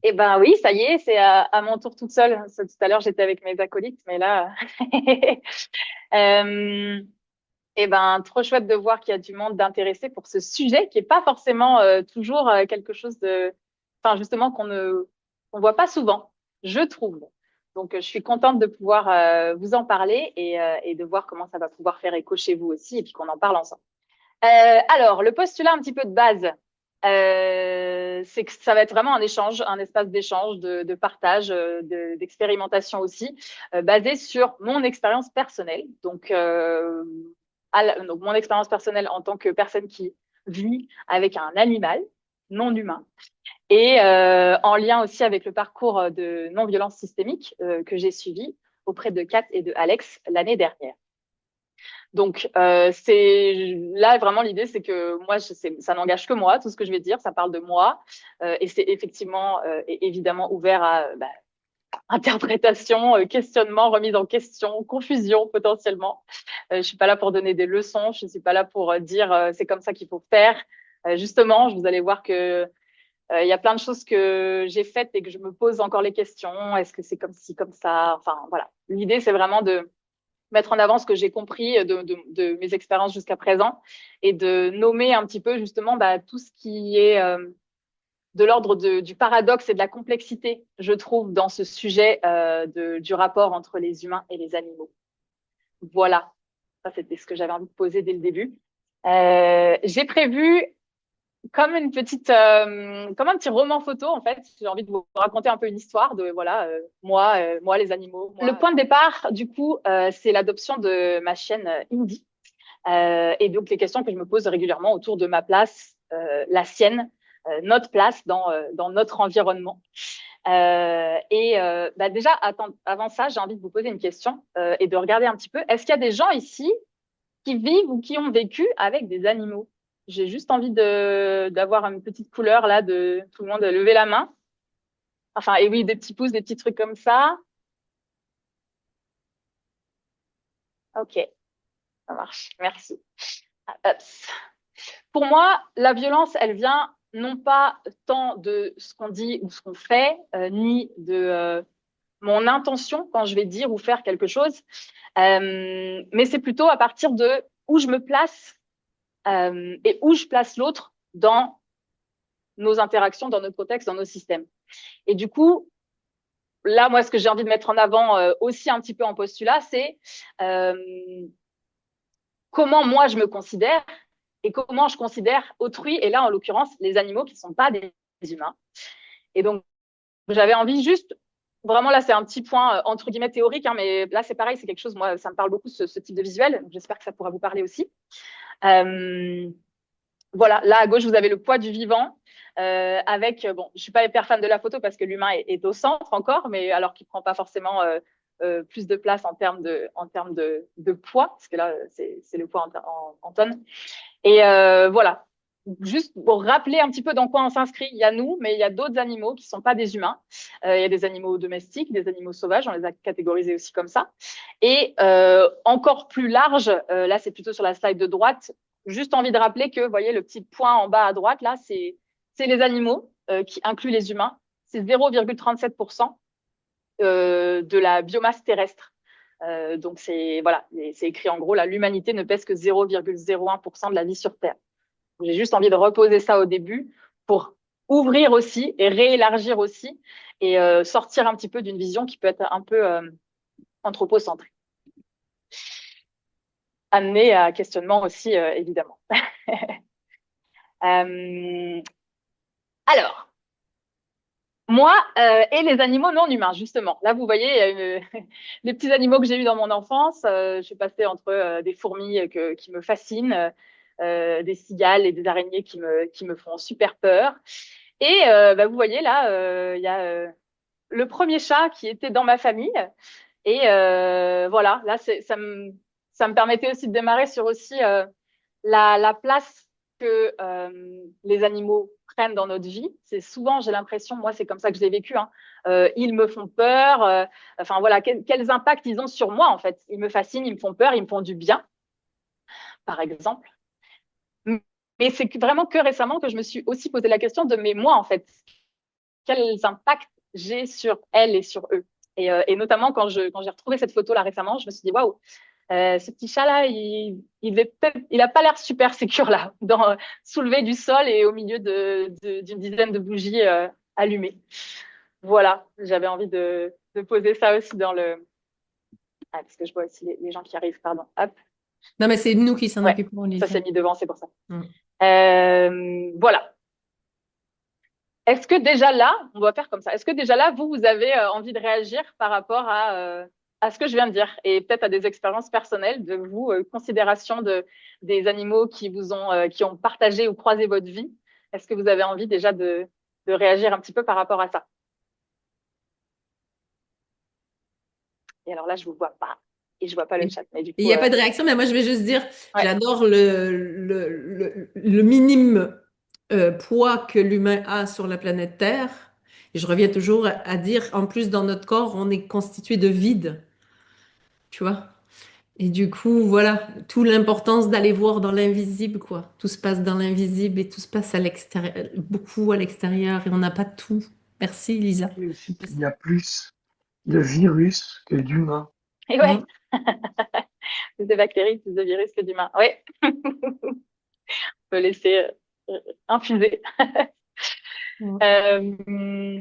Eh ben oui, ça y est, c'est à mon tour toute seule. Tout à l'heure, j'étais avec mes acolytes, mais là, euh, eh ben trop chouette de voir qu'il y a du monde d'intéressé pour ce sujet qui est pas forcément toujours quelque chose de, enfin justement qu'on voit pas souvent, je trouve. Donc je suis contente de pouvoir vous en parler et de voir comment ça va pouvoir faire écho chez vous aussi et puis qu'on en parle ensemble. Alors, le postulat un petit peu de base, c'est que ça va être vraiment un échange, un espace d'échange, de partage, d'expérimentation aussi, basé sur mon expérience personnelle. Donc mon expérience personnelle en tant que personne qui vit avec un animal non humain et en lien aussi avec le parcours de non-violence systémique que j'ai suivi auprès de Kat et de Alex l'année dernière. Donc, c'est là vraiment l'idée, c'est que moi, ça n'engage que moi, tout ce que je vais dire, ça parle de moi, et c'est effectivement et évidemment ouvert à interprétation, questionnement, remise en question, confusion potentiellement. Je suis pas là pour donner des leçons, je suis pas là pour dire c'est comme ça qu'il faut faire. Justement, vous allez voir que il y a plein de choses que j'ai faites et que je me pose encore les questions. Est-ce que c'est comme ci, comme ça? Enfin, voilà. L'idée, c'est vraiment de mettre en avant ce que j'ai compris de mes expériences jusqu'à présent et de nommer un petit peu justement tout ce qui est de l'ordre du paradoxe et de la complexité, je trouve, dans ce sujet du rapport entre les humains et les animaux. Voilà, ça c'était ce que j'avais envie de poser dès le début. J'ai prévu comme un petit roman photo en fait. J'ai envie de vous raconter un peu une histoire de voilà moi les animaux. Le point de départ du coup c'est l'adoption de ma chienne Indy et donc les questions que je me pose régulièrement autour de ma place, la sienne, notre place dans notre environnement. Déjà avant ça j'ai envie de vous poser une question et de regarder un petit peu est-ce qu'il y a des gens ici qui vivent ou qui ont vécu avec des animaux. J'ai juste envie de d'avoir une petite couleur là de tout le monde lever la main. Enfin, et oui, des petits pouces, des petits trucs comme ça. Ok, ça marche. Merci. Hop. Pour moi, la violence, elle vient non pas tant de ce qu'on dit ou ce qu'on fait, ni de mon intention quand je vais dire ou faire quelque chose, mais c'est plutôt à partir de où je me place et où je place l'autre dans nos interactions, dans notre contexte, dans nos systèmes. Et du coup, là, moi, ce que j'ai envie de mettre en avant aussi un petit peu en postulat, c'est euh, comment moi je me considère et comment je considère autrui, et là, en l'occurrence, les animaux qui ne sont pas des humains. Et donc, j'avais envie juste, vraiment là, c'est un petit point entre guillemets théorique, hein, mais là, c'est pareil, c'est quelque chose, moi, ça me parle beaucoup, ce type de visuel. J'espère que ça pourra vous parler aussi. Euh, Voilà, là à gauche, vous avez le poids du vivant. Avec, bon, je suis pas hyper fan de la photo parce que l'humain est au centre encore, mais alors qu'il prend pas forcément plus de place en termes de poids, parce que là, c'est le poids en tonnes. Et voilà, juste pour rappeler un petit peu dans quoi on s'inscrit, il y a nous, mais il y a d'autres animaux qui sont pas des humains. Il y a des animaux domestiques, des animaux sauvages, on les a catégorisés aussi comme ça. Et encore plus large, là c'est plutôt sur la slide de droite, juste envie de rappeler que, vous voyez, le petit point en bas à droite, là, c'est les animaux qui incluent les humains. C'est 0,37% de la biomasse terrestre. Donc c'est voilà, c'est écrit en gros là, l'humanité ne pèse que 0,01% de la vie sur Terre. J'ai juste envie de reposer ça au début pour ouvrir aussi et réélargir aussi et sortir un petit peu d'une vision qui peut être un peu anthropocentrée. Amener à questionnement aussi, évidemment. Euh, alors, moi et les animaux non humains, justement. Là, vous voyez, il y a les petits animaux que j'ai eus dans mon enfance. Je suis passée entre des fourmis qui me fascinent, des cigales et des araignées qui me font super peur. Et vous voyez, là, il y a le premier chat qui était dans ma famille. Et voilà, là, ça me permettait aussi de démarrer sur aussi la place que les animaux prennent dans notre vie. C'est souvent, j'ai l'impression, moi, c'est comme ça que je l'ai vécu. Hein. Ils me font peur. Enfin voilà, quels impacts ils ont sur moi en fait. Ils me fascinent, ils me font peur, ils me font du bien, par exemple. Mais c'est vraiment que récemment que je me suis aussi posé la question de mais moi en fait, quels impacts j'ai sur elles et sur eux. Et notamment quand j'ai retrouvé cette photo là récemment, je me suis dit waouh, ce petit chat là, il a pas l'air super sécure là, soulevé du sol et au milieu d'une dizaine de bougies allumées. Voilà, j'avais envie de poser ça aussi dans le. Ah, parce que je vois aussi les gens qui arrivent, pardon. Hop, Non, mais c'est nous qui s'en ouais, occupons, ça Lisa. s'est mis devant, c'est pour ça. Mm. Voilà. Est-ce que déjà là, on doit faire comme ça, est-ce que déjà là, vous avez envie de réagir par rapport à ce que je viens de dire et peut-être à des expériences personnelles de vous, considération des animaux qui ont partagé ou croisé votre vie? Est-ce que vous avez envie déjà de réagir un petit peu par rapport à ça? Et alors là, je vous vois pas et je vois pas le chat, mais du Il coup, n'y a pas de réaction, mais moi je vais juste dire, ouais. j'adore le minime poids que l'humain a sur la planète Terre. Et je reviens toujours à dire, en plus dans notre corps, on est constitué de vide, tu vois. Et du coup, voilà, toute l'importance d'aller voir dans l'invisible, quoi. Tout se passe dans l'invisible et tout se passe à l'extérieur, beaucoup à l'extérieur, et on n'a pas tout. Merci, Lisa. Et aussi qu'il y a plus de virus que d'humains. Et ouais, Mm. plus de bactéries, plus de virus que d'humains. Ouais, on peut laisser infuser. Mm. Euh,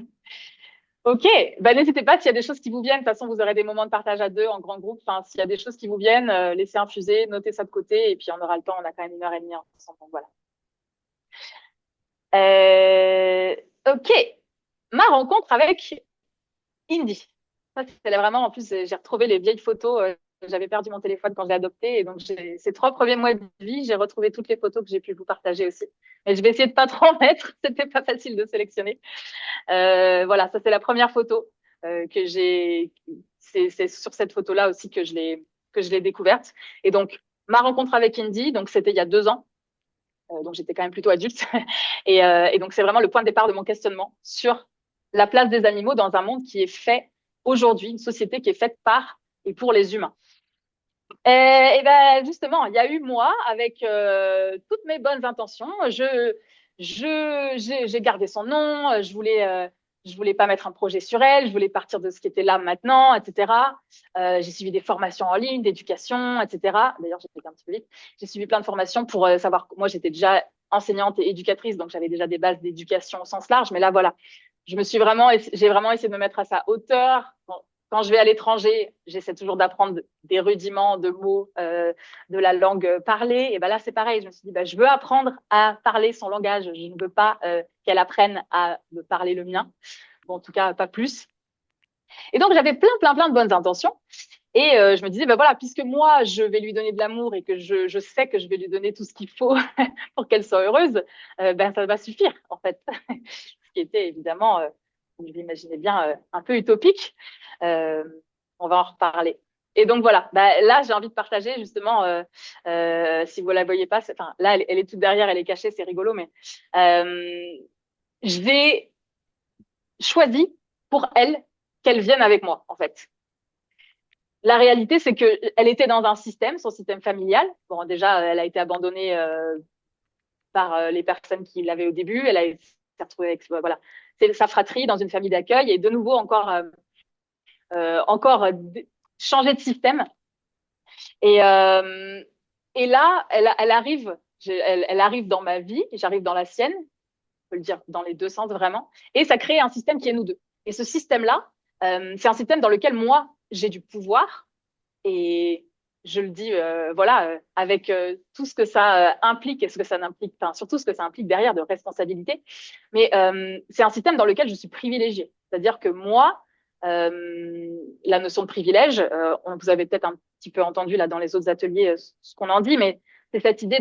ok, bah, n'hésitez pas s'il y a des choses qui vous viennent. De toute façon, vous aurez des moments de partage à deux en grand groupe. Enfin, s'il y a des choses qui vous viennent, laissez infuser, notez ça de côté et puis on aura le temps. On a quand même 1 heure et demie ensemble. Donc voilà. Euh, ok, ma rencontre avec Indy. Ça, c'était vraiment, en plus, j'ai retrouvé les vieilles photos. J'avais perdu mon téléphone quand je l'ai adopté. Et donc, ces 3 premiers mois de vie, j'ai retrouvé toutes les photos que j'ai pu vous partager aussi. Mais je vais essayer de pas trop en mettre. C'était pas facile de sélectionner. Voilà, ça, c'est la première photo que j'ai. C'est sur cette photo-là aussi que je l'ai découverte. Et donc, ma rencontre avec Indy, donc c'était il y a 2 ans. Donc, j'étais quand même plutôt adulte. Et donc, c'est vraiment le point de départ de mon questionnement sur la place des animaux dans un monde qui est fait aujourd'hui, une société qui est faite par et pour les humains. Et ben justement, il y a eu moi avec toutes mes bonnes intentions. J'ai gardé son nom. Je voulais pas mettre un projet sur elle. Je voulais partir de ce qui était là maintenant, etc. J'ai suivi des formations en ligne, d'éducation, etc. D'ailleurs, j'ai fait un petit peu vite. J'ai suivi plein de formations pour savoir. Moi, j'étais déjà enseignante et éducatrice, donc j'avais déjà des bases d'éducation au sens large. Mais là, voilà, j'ai vraiment essayé de me mettre à sa hauteur. Bon, quand je vais à l'étranger, j'essaie toujours d'apprendre des rudiments de mots de la langue parlée. Et ben là, c'est pareil. Je me suis dit, ben, je veux apprendre à parler son langage. Je ne veux pas qu'elle apprenne à me parler le mien. Bon, en tout cas, pas plus. Et donc, j'avais plein de bonnes intentions. Et je me disais, ben voilà, puisque moi, je vais lui donner de l'amour et que je sais que je vais lui donner tout ce qu'il faut pour qu'elle soit heureuse, ben ça va suffire, en fait. Ce qui était évidemment, vous l'imaginez bien, un peu utopique. Euh, on va en reparler. Et donc voilà, bah, là j'ai envie de partager justement, si vous la voyez pas, enfin là elle est toute derrière, elle est cachée, c'est rigolo, mais j'ai choisi pour elle qu'elle vienne avec moi en fait. La réalité, c'est que elle était dans un système, son système familial. Bon, déjà, elle a été abandonnée par les personnes qui l'avaient au début. Elle a s'est retrouvée avec, voilà, c'est sa fratrie dans une famille d'accueil et de nouveau encore changer de système. Et, euh, et là, elle arrive dans ma vie, j'arrive dans la sienne, on peut le dire dans les deux sens vraiment, et ça crée un système qui est nous deux. Et ce système-là, c'est un système dans lequel moi, j'ai du pouvoir, et je le dis, voilà, avec tout ce que ça implique et ce que ça n'implique, enfin, surtout ce que ça implique derrière de responsabilité. Mais c'est un système dans lequel je suis privilégiée. C'est-à-dire que moi, la notion de privilège, vous avez peut-être un petit peu entendu là dans les autres ateliers ce qu'on en dit, mais c'est cette idée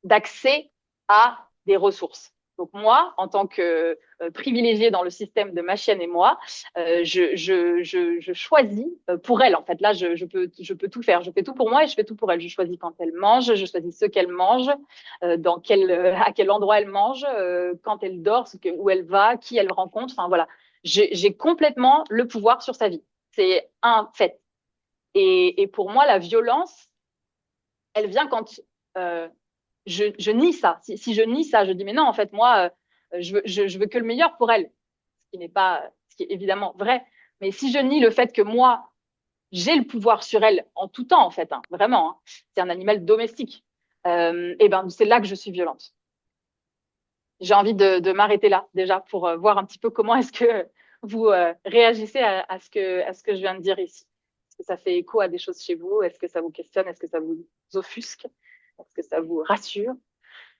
d'accès à des ressources. Donc moi, en tant que privilégiée dans le système de ma chienne et moi, je choisis pour elle. En fait, là, je peux tout faire. Je fais tout pour moi et je fais tout pour elle. Je choisis quand elle mange, je choisis ce qu'elle mange, à quel endroit elle mange, quand elle dort, où elle va, qui elle rencontre. Enfin voilà, j'ai complètement le pouvoir sur sa vie. C'est un fait. Et pour moi, la violence, elle vient quand je nie ça. Si je nie ça, je dis mais non, en fait, moi, je veux que le meilleur pour elle. ce qui est évidemment vrai. Mais si je nie le fait que moi, j'ai le pouvoir sur elle en tout temps, en fait, hein, vraiment, hein, c'est un animal domestique, et ben, c'est là que je suis violente. J'ai envie de m'arrêter là, déjà, pour voir un petit peu comment est-ce que vous réagissez à ce que je viens de dire ici. Est-ce que ça fait écho à des choses chez vous? Est-ce que ça vous questionne? Est-ce que ça vous offusque? Est-ce que ça vous rassure?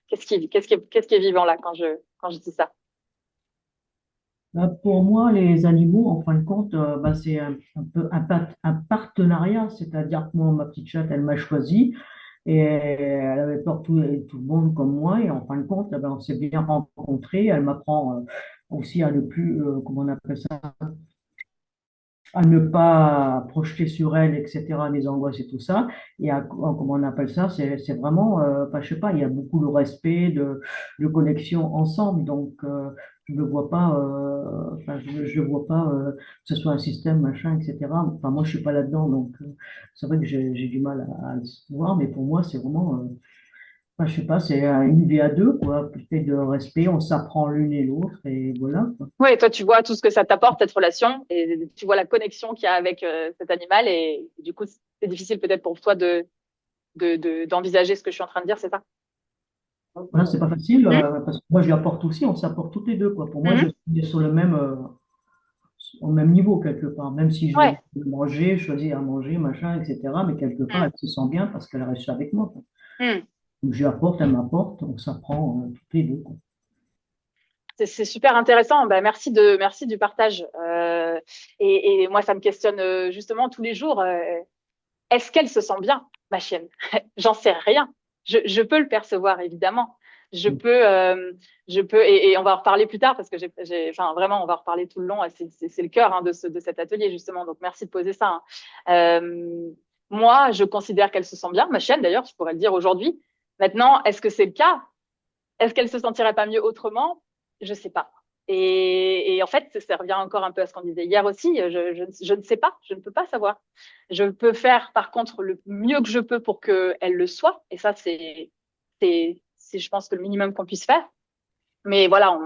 Qu'est-ce qui est vivant là quand je dis ça? Pour moi, les animaux, en fin de compte, c'est un peu un partenariat, c'est-à-dire que moi, ma petite chatte, elle m'a choisi et elle avait peur de tout le monde comme moi, et en fin de compte, on s'est bien rencontrés. Elle m'apprend aussi à ne plus, comment on appelle ça, à ne pas projeter sur elle, etc., les angoisses et tout ça. Et comment on appelle ça, c'est vraiment, enfin, je sais pas, il y a beaucoup de respect, de connexion ensemble. Donc, je ne vois pas, enfin, je vois pas que ce soit un système, machin, etc. Enfin, moi, je suis pas là-dedans, donc c'est vrai que j'ai du mal à le voir, mais pour moi, c'est vraiment, enfin, je sais pas, c'est une vie à deux, quoi, peut-être de respect, on s'apprend l'une et l'autre, et voilà, quoi. Oui, toi, tu vois tout ce que ça t'apporte, cette relation, et tu vois la connexion qu'il y a avec cet animal, et du coup, c'est difficile peut-être pour toi d'envisager ce que je suis en train de dire, c'est ça? Voilà, c'est pas facile, Mhm. parce que moi, je lui apporte aussi, on s'apporte toutes les deux, quoi. Pour moi, je Mhm. suis sur le même, au même niveau, quelque part. Même si je Ouais. veux manger, choisir à manger, machin, etc. Mais quelque part, Mhm. elle se sent bien parce qu'elle reste avec moi, quoi. Mhm. Donc, je lui apporte, elle m'apporte, on s'apprend toutes les deux, quoi. C'est super intéressant. Bah, merci du partage. Et moi, ça me questionne justement tous les jours. Est-ce qu'elle se sent bien, ma chienne? J'en sais rien. Je peux le percevoir, évidemment. Je Mm. peux, euh, et on va en reparler plus tard parce que enfin, vraiment, on va en reparler tout le long. C'est le cœur hein, de cet atelier, justement. Donc, merci de poser ça. Hein. Moi, je considère qu'elle se sent bien, ma chienne, d'ailleurs, je pourrais le dire aujourd'hui. Maintenant, est-ce que c'est le cas? Est-ce qu'elle se sentirait pas mieux autrement? Je sais pas. Et en fait, ça revient encore un peu à ce qu'on disait hier aussi. Je ne sais pas, je ne peux pas savoir. Je peux faire, par contre, le mieux que je peux pour qu'elle le soit. Et ça, je pense, que le minimum qu'on puisse faire. Mais voilà,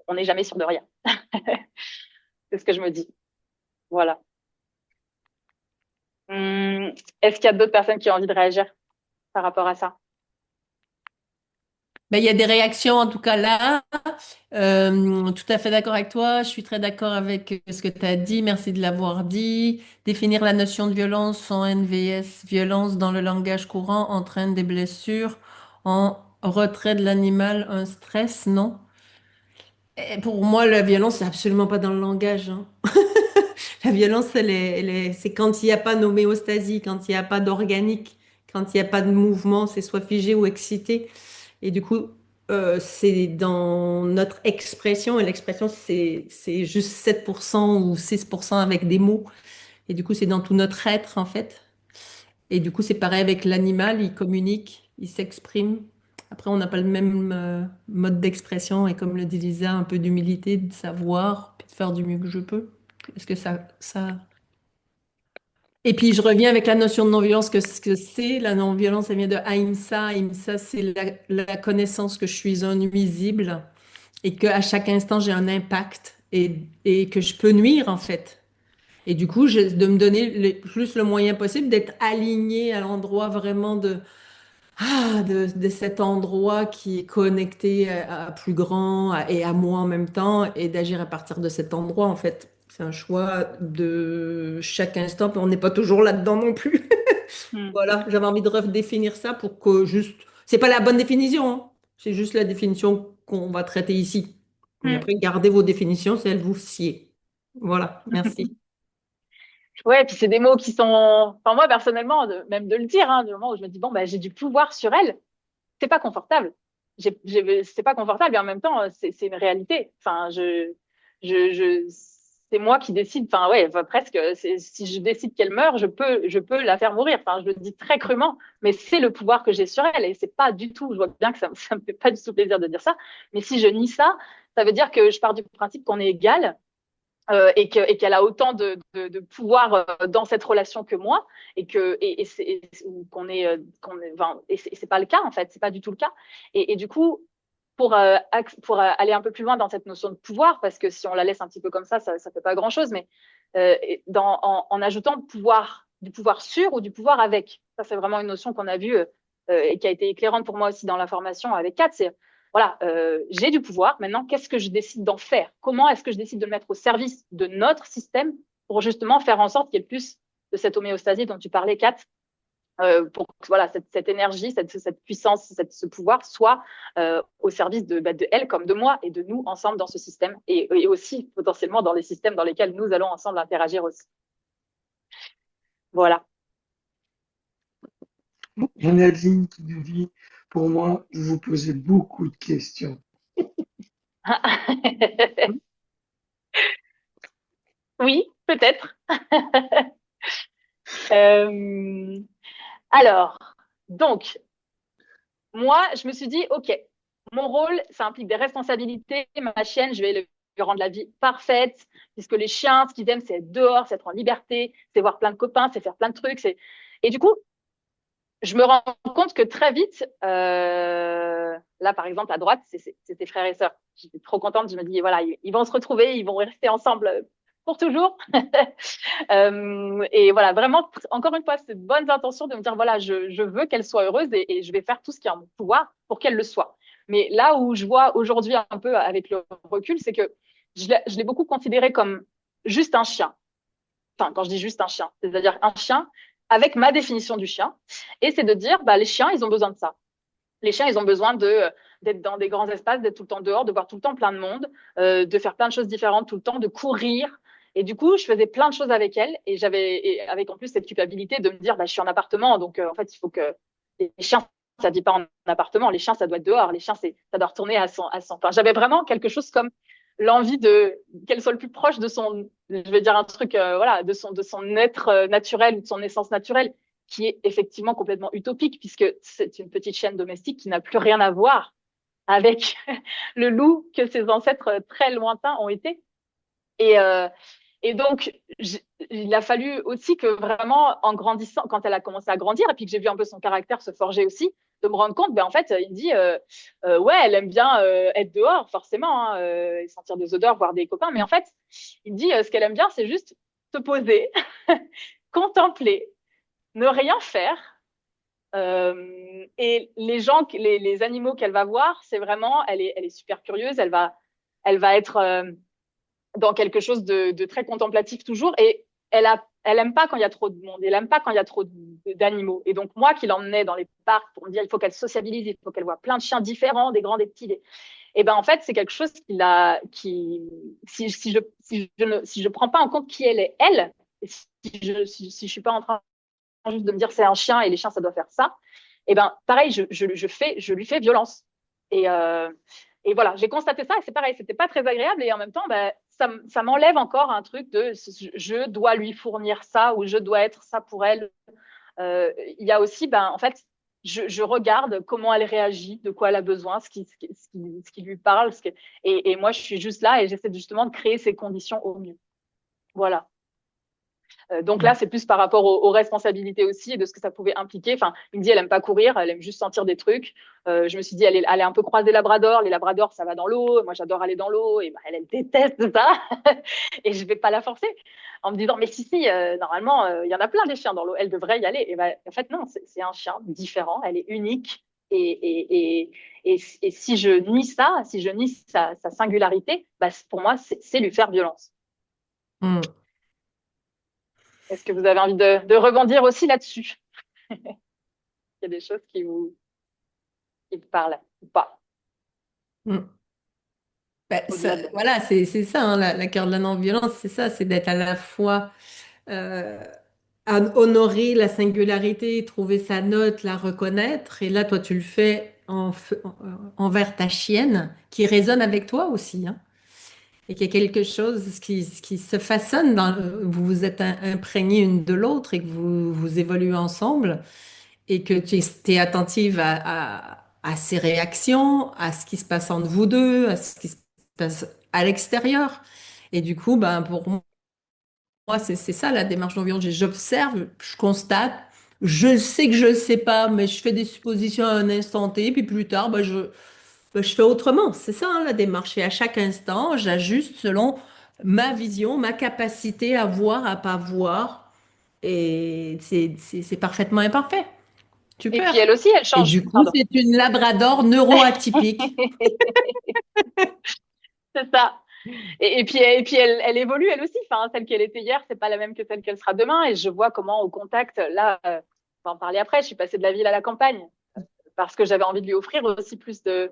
on n'est jamais sûr de rien. C'est ce que je me dis. Voilà. Est-ce qu'il y a d'autres personnes qui ont envie de réagir par rapport à ça? Ben, il y a des réactions, en tout cas là. Tout à fait d'accord avec toi. Je suis très d'accord avec ce que tu as dit. Merci de l'avoir dit. Définir la notion de violence en NVS, violence dans le langage courant entraîne des blessures, en retrait de l'animal, un stress, non? Et pour moi, la violence, c'est absolument pas dans le langage, hein. La violence, c'est quand il n'y a pas d'homéostasie, quand il n'y a pas d'organique, quand il n'y a pas de mouvement, c'est soit figé ou excité. Et du coup, c'est dans notre expression, et l'expression, c'est juste 7% ou 6% avec des mots. Et du coup, c'est dans tout notre être, en fait. Et du coup, c'est pareil avec l'animal, il communique, il s'exprime. Après, on n'a pas le même mode d'expression, et comme le dit Lisa, un peu d'humilité, de savoir, puis de faire du mieux que je peux. Est-ce que ça... Et puis, je reviens avec la notion de non-violence, que ce que c'est. La non-violence, elle vient de Ahimsa. Ahimsa, c'est la connaissance que je suis un nuisible et qu'à chaque instant, j'ai un impact et que je peux nuire, en fait. Et du coup, de me donner plus le moyen possible d'être aligné à l'endroit vraiment de cet endroit qui est connecté à plus grand et à moi en même temps et d'agir à partir de cet endroit, en fait. C'est un choix de chaque instant, puis on n'est pas toujours là-dedans non plus. Hmm. Voilà, j'avais envie de redéfinir ça pour que juste... C'est pas la bonne définition, hein. C'est juste la définition qu'on va traiter ici. Mais Hmm. après, gardez vos définitions, c'est elles vous sied. Voilà, merci. Ouais, puis c'est des mots qui sont, enfin moi personnellement, même de le dire, hein, du moment où je me dis bon bah j'ai du pouvoir sur elle, c'est pas confortable. C'est pas confortable et en même temps c'est une réalité. Enfin c'est moi qui décide. Enfin ouais, enfin, presque. Si je décide qu'elle meurt, je peux la faire mourir. Enfin je le dis très crûment, mais c'est le pouvoir que j'ai sur elle et c'est pas du tout. Je vois bien que ça me fait pas du tout plaisir de dire ça, mais si je nie ça, ça veut dire que je pars du principe qu'on est égal et qu'elle a autant de pouvoir dans cette relation que moi ou qu'on est enfin, et c'est pas le cas en fait, c'est pas du tout le cas et du coup pour aller un peu plus loin dans cette notion de pouvoir, parce que si on la laisse un petit peu comme ça fait pas grand-chose, mais en ajoutant du pouvoir sur ou du pouvoir avec. Ça, c'est vraiment une notion qu'on a vue et qui a été éclairante pour moi aussi dans la formation avec Kat. C'est, voilà, j'ai du pouvoir, maintenant, qu'est-ce que je décide d'en faire? Comment est-ce que je décide de le mettre au service de notre système pour justement faire en sorte qu'il y ait plus de cette homéostasie dont tu parlais, Kat, pour que voilà, cette énergie, cette puissance, ce pouvoir soit au service de elle comme de moi et de nous ensemble dans ce système et aussi potentiellement dans les systèmes dans lesquels nous allons ensemble interagir aussi. Voilà. J'en ai Adeline qui nous dit, pour moi, vous posez beaucoup de questions. Oui, peut-être. Alors, donc, moi, je me suis dit, OK, mon rôle, ça implique des responsabilités. Ma chienne, je vais lui rendre la vie parfaite, puisque les chiens, ce qu'ils aiment, c'est être dehors, c'est être en liberté, c'est voir plein de copains, c'est faire plein de trucs. Et du coup, je me rends compte que très vite, là, par exemple, à droite, c'est tes frères et sœurs. J'étais trop contente. Je me dis, voilà, ils vont se retrouver, ils vont rester ensemble pour toujours. Et voilà, vraiment, encore une fois, c'est de bonnes intentions de me dire, voilà, je veux qu'elle soit heureuse et je vais faire tout ce qui est en mon pouvoir pour qu'elle le soit. Mais là où je vois aujourd'hui un peu avec le recul, c'est que je l'ai beaucoup considéré comme juste un chien. Enfin, quand je dis juste un chien, c'est-à-dire un chien avec ma définition du chien. Et c'est de dire, bah, les chiens, ils ont besoin de ça. Les chiens, ils ont besoin d'être dans des grands espaces, d'être tout le temps dehors, de voir tout le temps plein de monde, de faire plein de choses différentes tout le temps, de courir. Et du coup, je faisais plein de choses avec elle et avec en plus cette culpabilité de me dire, bah, je suis en appartement, donc en fait, il faut que les chiens, ça vit pas en appartement, les chiens, ça doit être dehors, les chiens, ça doit retourner à son. Enfin, j'avais vraiment quelque chose comme l'envie qu'elle soit le plus proche de son, je vais dire un truc, voilà, de son être naturel ou de son essence naturelle, qui est effectivement complètement utopique puisque c'est une petite chienne domestique qui n'a plus rien à voir avec le loup que ses ancêtres très lointains ont été. Et, euh, et donc, il a fallu aussi que vraiment, en grandissant, quand elle a commencé à grandir, et puis que j'ai vu un peu son caractère se forger aussi, de me rendre compte, ben en fait, il dit, ouais, elle aime bien être dehors, forcément, hein, et sentir des odeurs, voir des copains, mais en fait, il dit, ce qu'elle aime bien, c'est juste se poser, contempler, ne rien faire. Et les gens, les animaux qu'elle va voir, c'est vraiment, elle est super curieuse, elle va être dans quelque chose de très contemplatif toujours. Et elle aime pas quand il y a trop de monde. Elle aime pas quand il y a trop d'animaux. Et donc, moi qui l'emmenais dans les parcs pour me dire, il faut qu'elle sociabilise, il faut qu'elle voit plein de chiens différents, des grands, des petits. Et ben, en fait, c'est quelque chose si je prends pas en compte qui elle est, elle, et si je suis pas en train juste de me dire c'est un chien et les chiens, ça doit faire ça, et ben, pareil, je lui fais violence. Et, euh, et voilà, j'ai constaté ça et c'est pareil, c'était pas très agréable et en même temps, ben, ça m'enlève encore un truc de je dois lui fournir ça ou je dois être ça pour elle. Il y a aussi, ben, en fait, je regarde comment elle réagit, de quoi elle a besoin, ce qui lui parle. Et moi, je suis juste là et j'essaie justement de créer ces conditions au mieux. Voilà. Donc là, c'est plus par rapport aux responsabilités aussi et de ce que ça pouvait impliquer. Enfin, il me dit, elle aime pas courir, elle aime juste sentir des trucs. Je me suis dit, elle est un peu croisée labrador. Les labradors, ça va dans l'eau. Moi, j'adore aller dans l'eau. Et bah, elle déteste ça. Et je vais pas la forcer en me disant, mais si, normalement, il y en a plein des chiens dans l'eau. Elle devrait y aller. Et bah, en fait, non, c'est un chien différent. Elle est unique. Et si je nie ça, si je nie sa singularité, bah, pour moi, c'est lui faire violence. Hmm. Est-ce que vous avez envie de rebondir aussi là-dessus? Il y a des choses qui vous parlent ou pas, Hmm. Ben, au-delà de. voilà, c'est ça, hein, la cœur de la non-violence, c'est ça, c'est d'être à la fois euh, à honorer la singularité, trouver sa note, la reconnaître. Et là, toi, tu le fais envers ta chienne qui résonne avec toi aussi, hein. Et qu'il y a quelque chose qui se façonne vous vous êtes imprégnés une de l'autre et que vous évoluez ensemble et que tu es attentive à ses réactions, à ce qui se passe entre vous deux, à ce qui se passe à l'extérieur. Et du coup, ben, pour moi, c'est ça la démarche non violente. J'observe, je constate, je sais que je ne sais pas, mais je fais des suppositions à un instant T, puis plus tard, ben, Ben, je fais autrement, c'est ça hein, la démarche. Et à chaque instant, j'ajuste selon ma vision, ma capacité à voir, à pas voir. Et c'est parfaitement imparfait. Et puis Super. elle aussi, elle Et change. du coup, Pardon. c'est une labrador neuroatypique. C'est ça. Et puis elle évolue elle aussi. Enfin, celle qu'elle était hier, c'est pas la même que celle qu'elle sera demain. Et je vois comment au contact, là, on va en parler après. Je suis passée de la ville à la campagne parce que j'avais envie de lui offrir aussi plus de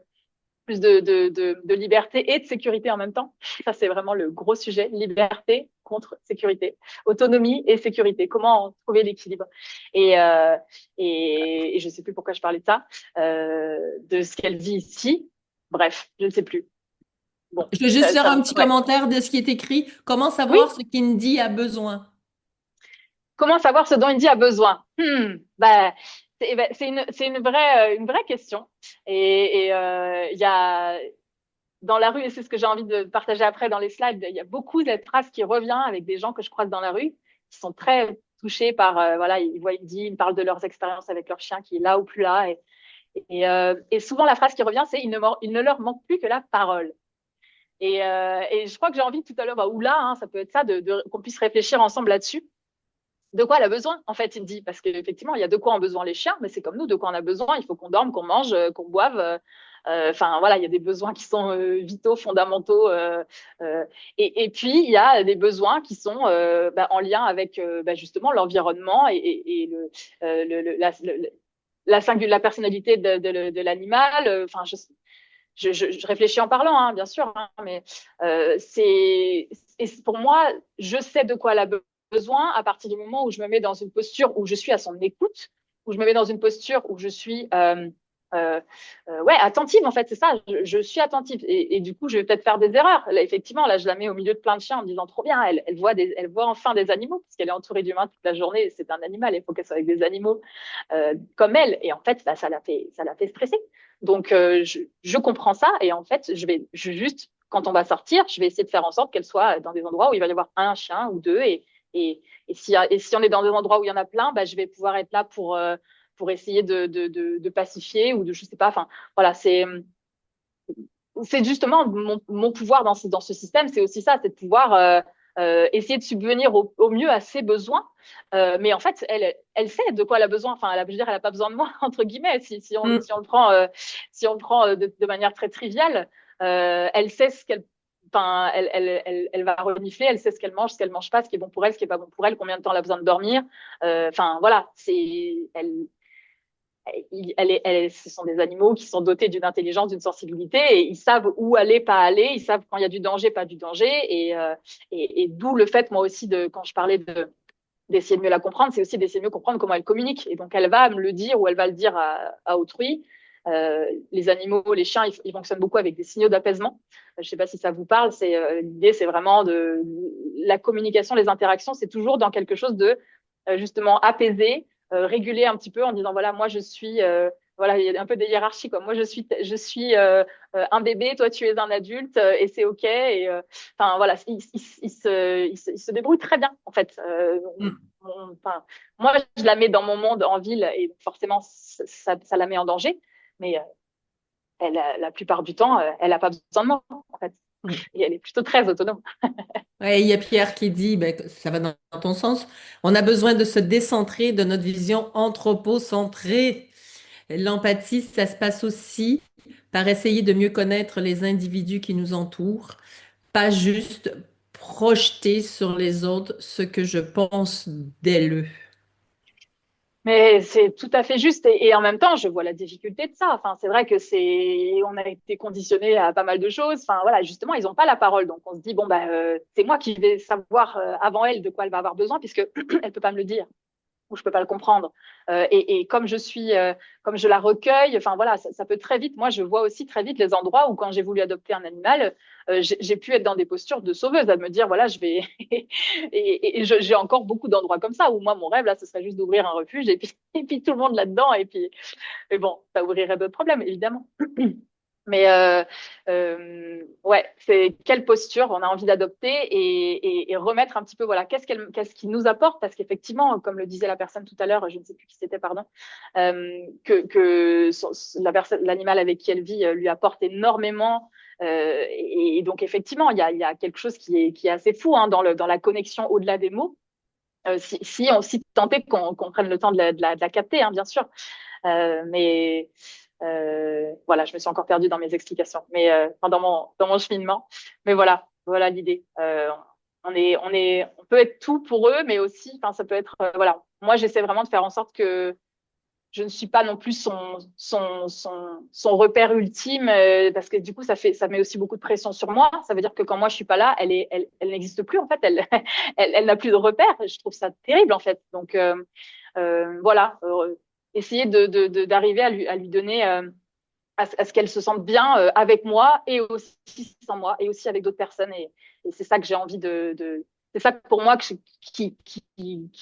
liberté et de sécurité en même temps. Ça, c'est vraiment le gros sujet. Liberté contre sécurité. Autonomie et sécurité. Comment trouver l'équilibre. Et, euh, et je ne sais plus pourquoi je parlais de ça, de ce qu'elle vit ici. Bref, je ne sais plus. Bon, Je vais juste faire un petit ouais. commentaire de ce qui est écrit. Comment Oui, savoir ce qu'Indy a besoin? comment savoir ce dont Indy a besoin? Bah, c'est une vraie question. Et il y a dans la rue, et c'est ce que j'ai envie de partager après dans les slides, il y a beaucoup de cette phrase qui revient avec des gens que je croise dans la rue, qui sont très touchés par, voilà, ils voient Indy, ils me parlent de leurs expériences avec leur chien qui est là ou plus là. Et souvent, la phrase qui revient, c'est il ne leur manque plus que la parole. Et je crois que j'ai envie tout à l'heure, bah, ou là, hein, ça peut être ça, qu'on puisse réfléchir ensemble là-dessus. De quoi elle a besoin, en fait, il dit. Parce qu'effectivement, il y a de quoi ont besoin les chiens, mais c'est comme nous, de quoi on a besoin. Il faut qu'on dorme, qu'on mange, qu'on boive. Enfin, voilà, il y a des besoins qui sont vitaux, fondamentaux. Et puis, il y a des besoins qui sont bah, en lien avec bah, justement l'environnement et la personnalité de l'animal. Enfin, je réfléchis en parlant, hein, bien sûr, hein, mais pour moi, je sais de quoi elle a besoin à partir du moment où je me mets dans une posture où je suis à son écoute, où je me mets dans une posture où je suis ouais, attentive, en fait, c'est ça, je suis attentive. Et du coup, je vais peut-être faire des erreurs. Là, effectivement, là, je la mets au milieu de plein de chiens en me disant trop bien, elle voit enfin des animaux, parce qu'elle est entourée d'humains toute la journée, c'est un animal, il faut qu'elle soit avec des animaux comme elle. Et en fait, bah, ça l'a fait stresser. Donc, je comprends ça. Et en fait, juste, quand on va sortir, je vais essayer de faire en sorte qu'elle soit dans des endroits où il va y avoir un chien ou deux. Et si on est dans des endroits où il y en a plein, bah, je vais pouvoir être là pour essayer de pacifier ou de, je sais pas, enfin, voilà, c'est justement mon pouvoir dans ce système, c'est aussi ça, c'est de pouvoir essayer de subvenir au mieux à ses besoins. Mais en fait, elle sait de quoi elle a besoin. Enfin, je veux dire, elle a pas besoin de moi entre guillemets. Si on le prend, si on le prend de manière très triviale, elle sait ce qu'elle, enfin, elle va renifler, elle sait ce qu'elle mange pas, ce qui est bon pour elle, ce qui est pas bon pour elle, combien de temps elle a besoin de dormir. Enfin, voilà, ce sont des animaux qui sont dotés d'une intelligence, d'une sensibilité, et ils savent où aller, pas aller, ils savent quand il y a du danger, pas du danger, et d'où le fait, moi aussi, quand je parlais d'essayer de mieux la comprendre, c'est aussi d'essayer de mieux comprendre comment elle communique. Et donc, elle va me le dire ou elle va le dire à autrui. Les animaux, les chiens, ils fonctionnent beaucoup avec des signaux d'apaisement. Je ne sais pas si ça vous parle. L'idée, c'est vraiment la communication, les interactions, c'est toujours dans quelque chose de justement apaisé, réguler un petit peu en disant voilà, moi je suis voilà, il y a un peu des hiérarchies quoi. Moi je suis un bébé, toi tu es un adulte et c'est ok. Et enfin voilà, il se débrouille très bien en fait. Enfin, moi je la mets dans mon monde en ville et forcément ça la met en danger, mais la plupart du temps elle a pas besoin de moi en fait. Et elle est plutôt très autonome. Ouais, il y a Pierre qui dit, ben, que ça va dans ton sens, on a besoin de se décentrer de notre vision anthropocentrée. L'empathie, ça se passe aussi par essayer de mieux connaître les individus qui nous entourent, pas juste projeter sur les autres ce que je pense d'eux. Mais c'est tout à fait juste et en même temps, je vois la difficulté de ça. Enfin, c'est vrai que on a été conditionné à pas mal de choses. Enfin, voilà, justement, ils n'ont pas la parole, donc on se dit bon bah c'est moi qui vais savoir avant elle de quoi elle va avoir besoin puisque elle peut pas me le dire ou je peux pas le comprendre. Et comme je la recueille, enfin voilà, ça peut très vite. Moi, je vois aussi très vite les endroits où quand j'ai voulu adopter un animal, j'ai pu être dans des postures de sauveuse, à me dire voilà, je vais. J'ai encore beaucoup d'endroits comme ça où moi, mon rêve là, ce serait juste d'ouvrir un refuge et puis tout le monde là-dedans et puis, mais bon, ça ouvrirait d'autres problèmes évidemment. Mais ouais, c'est quelle posture on a envie d'adopter et remettre un petit peu, voilà, qu'est-ce qu'il nous apporte, parce qu'effectivement, comme le disait la personne tout à l'heure, je ne sais plus qui c'était, pardon, que la personne, l'animal avec qui elle vit lui apporte énormément. Et donc effectivement, il y a quelque chose qui est assez fou hein, dans la connexion au-delà des mots. Si tant est qu'on prenne le temps de la capter, hein, bien sûr. Mais voilà, je me suis encore perdue dans mes explications, mais enfin, dans mon cheminement. Mais voilà l'idée. On peut être tout pour eux, mais aussi, enfin, ça peut être, voilà. Moi, j'essaie vraiment de faire en sorte que je ne suis pas non plus son repère ultime, parce que du coup, ça met aussi beaucoup de pression sur moi. Ça veut dire que quand moi je suis pas là, elle n'existe plus en fait. Elle n'a plus de repère. Je trouve ça terrible en fait. Donc voilà, essayer d'arriver à lui donner, à ce qu'elle se sente bien avec moi et aussi sans moi et aussi avec d'autres personnes. Et c'est ça que j'ai envie c'est ça pour moi qui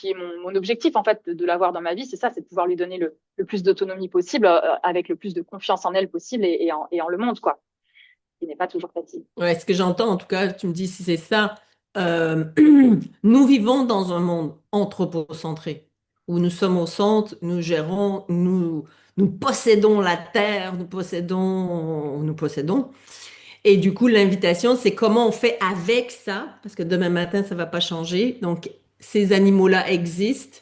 est mon objectif en fait de l'avoir dans ma vie. C'est ça, c'est de pouvoir lui donner le plus d'autonomie possible, avec le plus de confiance en elle possible et en le monde, quoi. Ce qui n'est pas toujours facile. Ouais, ce que j'entends, en tout cas, tu me dis si c'est ça. euh, Nous vivons dans un monde anthropocentré, où nous sommes au centre, nous gérons, nous possédons la terre, nous possédons. Et du coup, l'invitation, c'est comment on fait avec ça, parce que demain matin, ça va pas changer. Donc, ces animaux-là existent.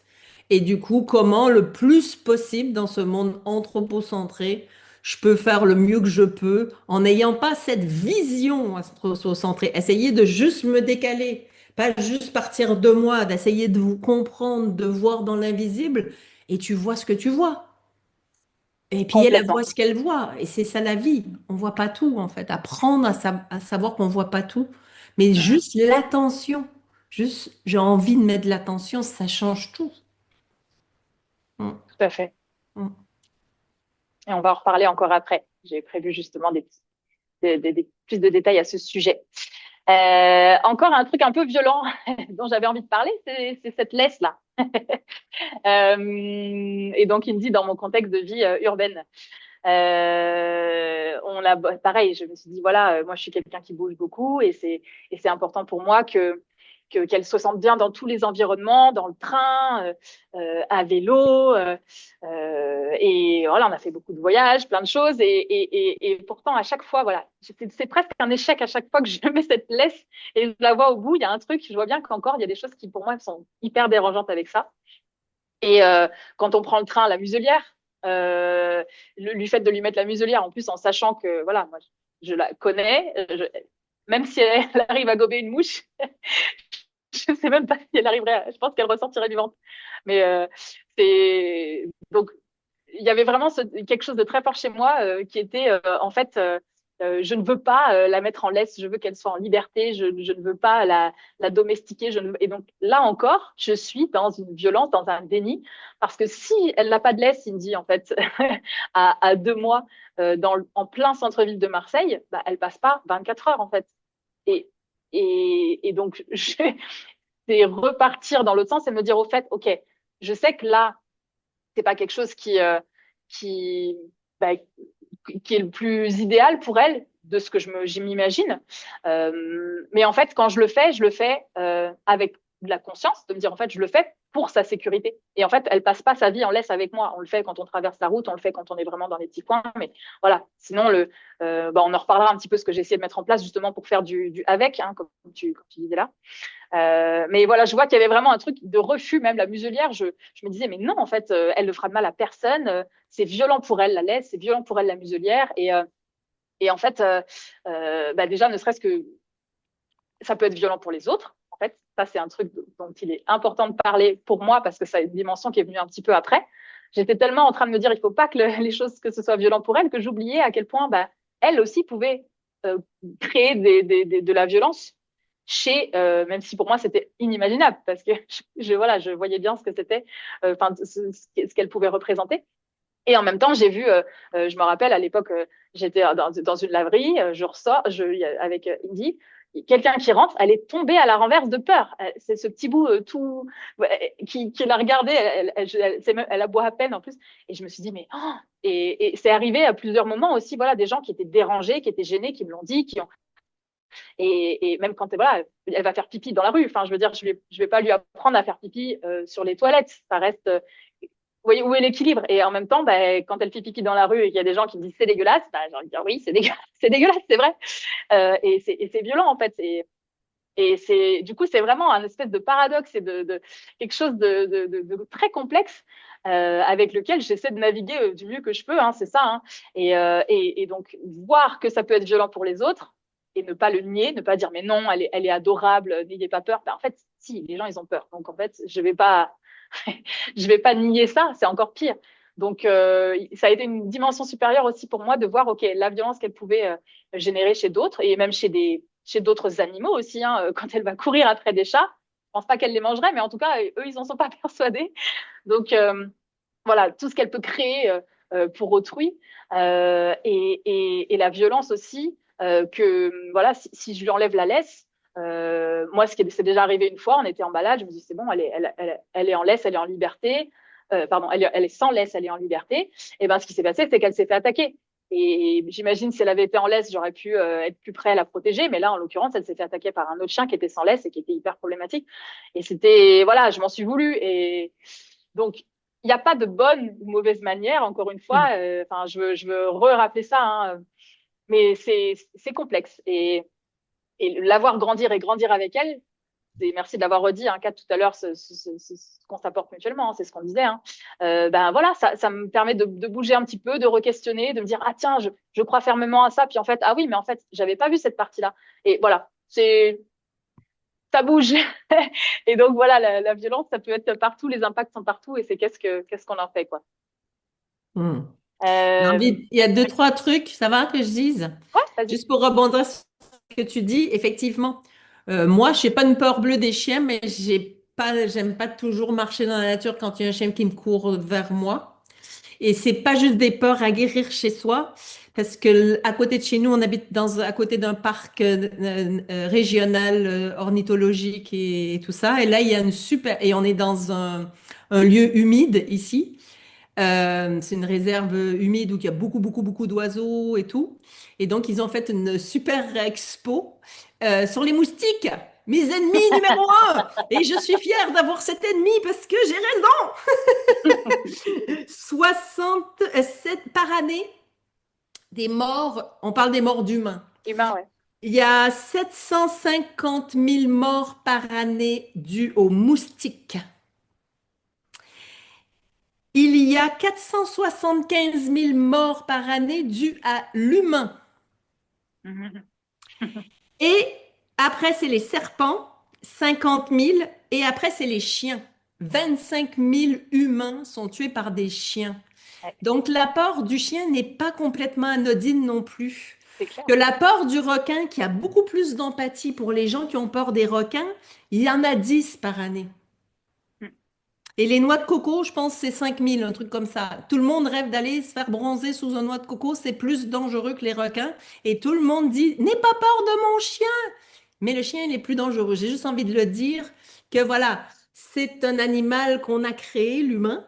Et du coup, comment le plus possible dans ce monde anthropocentré, je peux faire le mieux que je peux en n'ayant pas cette vision anthropocentrée. Essayer de juste me décaler, pas juste partir de moi, d'essayer de vous comprendre, de voir dans l'invisible, et tu vois ce que tu vois. Et puis elle voit Complètement. ce qu'elle voit. Et c'est ça la vie. On voit pas tout, en fait. Apprendre à savoir qu'on voit pas tout. Mais juste l'attention. Juste, j'ai envie de mettre de l'attention, ça change tout. Mm, Tout à fait. mm. Et on va en reparler encore après. J'ai prévu justement plus de détails à ce sujet. Encore un truc un peu violent dont j'avais envie de parler, c'est cette laisse-là. Et donc, il me dit dans mon contexte de vie urbaine. Pareil, je me suis dit, voilà, moi, je suis quelqu'un qui bouge beaucoup et c'est important pour moi qu'elle se sente bien dans tous les environnements, dans le train, à vélo. Et voilà, on a fait beaucoup de voyages, plein de choses. Et pourtant, à chaque fois, voilà, c'est presque un échec à chaque fois que je mets cette laisse et je la vois au bout. Il y a un truc, je vois bien qu'encore, il y a des choses qui, pour moi, sont hyper dérangeantes avec ça. Et quand on prend le train à la muselière, le fait de lui mettre la muselière, en plus en sachant que, voilà, moi, je la connais, même si elle arrive à gober une mouche, je sais même pas si elle arriverait, je pense qu'elle ressortirait vivante. Mais donc, il y avait vraiment quelque chose de très fort chez moi qui était, en fait, je ne veux pas la mettre en laisse, je veux qu'elle soit en liberté, je ne veux pas la domestiquer. Et donc là encore, je suis dans une violence, dans un déni, parce que si elle n'a pas de laisse, il me dit en fait, à 2 mois, en plein centre-ville de Marseille, bah, elle passe pas 24 heures en fait. Et, et donc, c'est repartir dans l'autre sens et me dire au fait, ok, je sais que là, c'est pas quelque chose qui, bah, qui est le plus idéal pour elle de ce que je m'imagine. Mais en fait, quand je le fais avec de la conscience, de me dire en fait, je le fais pour sa sécurité. Et en fait, elle passe pas sa vie en laisse avec moi. On le fait quand on traverse la route, on le fait quand on est vraiment dans les petits coins. Mais voilà, sinon, on en reparlera un petit peu ce que j'ai essayé de mettre en place justement pour faire du avec, hein, comme tu disais là. Mais voilà, je vois qu'il y avait vraiment un truc de refus, même la muselière. Je me disais, mais non, en fait, elle ne fera de mal à personne. C'est violent pour elle la laisse, c'est violent pour elle la muselière. Et en fait, bah déjà, ne serait-ce que ça peut être violent pour les autres. En fait, ça, c'est un truc dont il est important de parler pour moi parce que ça a une dimension qui est venue un petit peu après. J'étais tellement en train de me dire, il faut pas que les choses, que ce soit violent pour elle, que j'oubliais à quel point, bah, elle aussi pouvait créer de la violence même si pour moi c'était inimaginable parce que voilà, je voyais bien ce que c'était, enfin ce qu'elle pouvait représenter. Et en même temps, j'ai vu, je me rappelle à l'époque, j'étais dans une laverie, je ressors, avec Indy, quelqu'un qui rentre, elle est tombée à la renverse de peur. C'est ce petit bout qui l'a regardée, elle aboie à peine en plus. Et je me suis dit, mais Et c'est arrivé à plusieurs moments aussi, voilà, des gens qui étaient dérangés, qui étaient gênés, qui me l'ont dit, et même quand voilà, elle va faire pipi dans la rue. Enfin, je veux dire, je vais pas lui apprendre à faire pipi sur les toilettes. Ça reste, vous voyez où est l'équilibre. Et en même temps, bah, quand elle fait pipi dans la rue et qu'il y a des gens qui me disent c'est dégueulasse, bah, j'ai envie de dire oui, c'est dégueulasse, c'est dégueulasse, c'est vrai. Et c'est violent en fait. Et c'est du coup, c'est vraiment un espèce de paradoxe et de quelque chose de très complexe avec lequel j'essaie de naviguer du mieux que je peux. Hein, c'est ça. Hein. Et donc voir que ça peut être violent pour les autres et ne pas le nier, ne pas dire mais non, elle est adorable, n'ayez pas peur. Ben, en fait, si les gens ils ont peur, donc en fait je vais pas nier ça. C'est encore pire. Donc ça a été une dimension supérieure aussi pour moi de voir ok la violence qu'elle pouvait générer chez d'autres et même chez d'autres animaux aussi. Hein, quand elle va courir après des chats, je pense pas qu'elle les mangerait, mais en tout cas, eux, ils en sont pas persuadés. Donc, voilà, tout ce qu'elle peut créer pour autrui. Et la violence aussi, que voilà, si je lui enlève la laisse, moi, c'est déjà arrivé une fois, on était en balade, je me dis, c'est bon, elle est en laisse, elle est en liberté. Pardon, elle est sans laisse, elle est en liberté. Et ben, ce qui s'est passé, c'est qu'elle s'est fait attaquer. Et j'imagine si elle avait été en laisse, j'aurais pu être plus près à la protéger. Mais là, en l'occurrence, elle s'est fait attaquer par un autre chien qui était sans laisse et qui était hyper problématique. Et c'était, voilà, je m'en suis voulu. Et donc, il n'y a pas de bonne ou mauvaise manière, encore une fois. Enfin, je veux re-rappeler ça, hein, mais c'est complexe. Et l'avoir grandir et grandir avec elle, et merci de l'avoir redit, hein, Kat, tout à l'heure, ce qu'on s'apporte mutuellement, hein, c'est ce qu'on disait. Hein. Ben voilà, ça me permet de bouger un petit peu, de re-questionner, de me dire ah tiens, je crois fermement à ça, puis en fait ah oui, mais en fait j'avais pas vu cette partie-là. Et voilà, c'est ça bouge. Et donc voilà, la violence, ça peut être partout, les impacts sont partout, et c'est qu'est-ce qu'on en fait quoi. Hmm. Euh, Il y a deux, trois trucs, ça va que je dise? ouais, vas-y. Juste pour rebondir sur ce que tu dis, effectivement, moi, je n'ai pas une peur bleue des chiens, mais j'aime pas toujours marcher dans la nature quand il y a un chien qui me court vers moi. Et c'est pas juste des peurs à guérir chez soi, parce que à côté de chez nous, on habite à côté d'un parc régional ornithologique et tout ça. Et là, il y a une super, et on est dans un lieu humide ici. C'est une réserve humide où il y a beaucoup, beaucoup, beaucoup d'oiseaux et tout. Et donc, ils ont fait une super expo sur les moustiques, mes ennemis numéro un. Et je suis fière d'avoir cet ennemi parce que j'ai raison. 67 par année des morts, on parle des morts d'humains. Humain, ouais. Il y a 750 000 morts par année dues aux moustiques. Il y a 475 000 morts par année dues à l'humain. Et après, c'est les serpents, 50 000. Et après, c'est les chiens. 25 000 humains sont tués par des chiens. Ouais, Donc, l'apport du chien n'est pas complètement anodine non plus. c'est clair. Que l'apport du requin, qui a beaucoup plus d'empathie pour les gens qui ont peur des requins, il y en a 10 par année. Et les noix de coco, je pense, c'est 5 000, un truc comme ça. Tout le monde rêve d'aller se faire bronzer sous une noix de coco, c'est plus dangereux que les requins. Et tout le monde dit, n'aie pas peur de mon chien. Mais le chien, il est plus dangereux. J'ai juste envie de le dire que voilà, c'est un animal qu'on a créé, l'humain,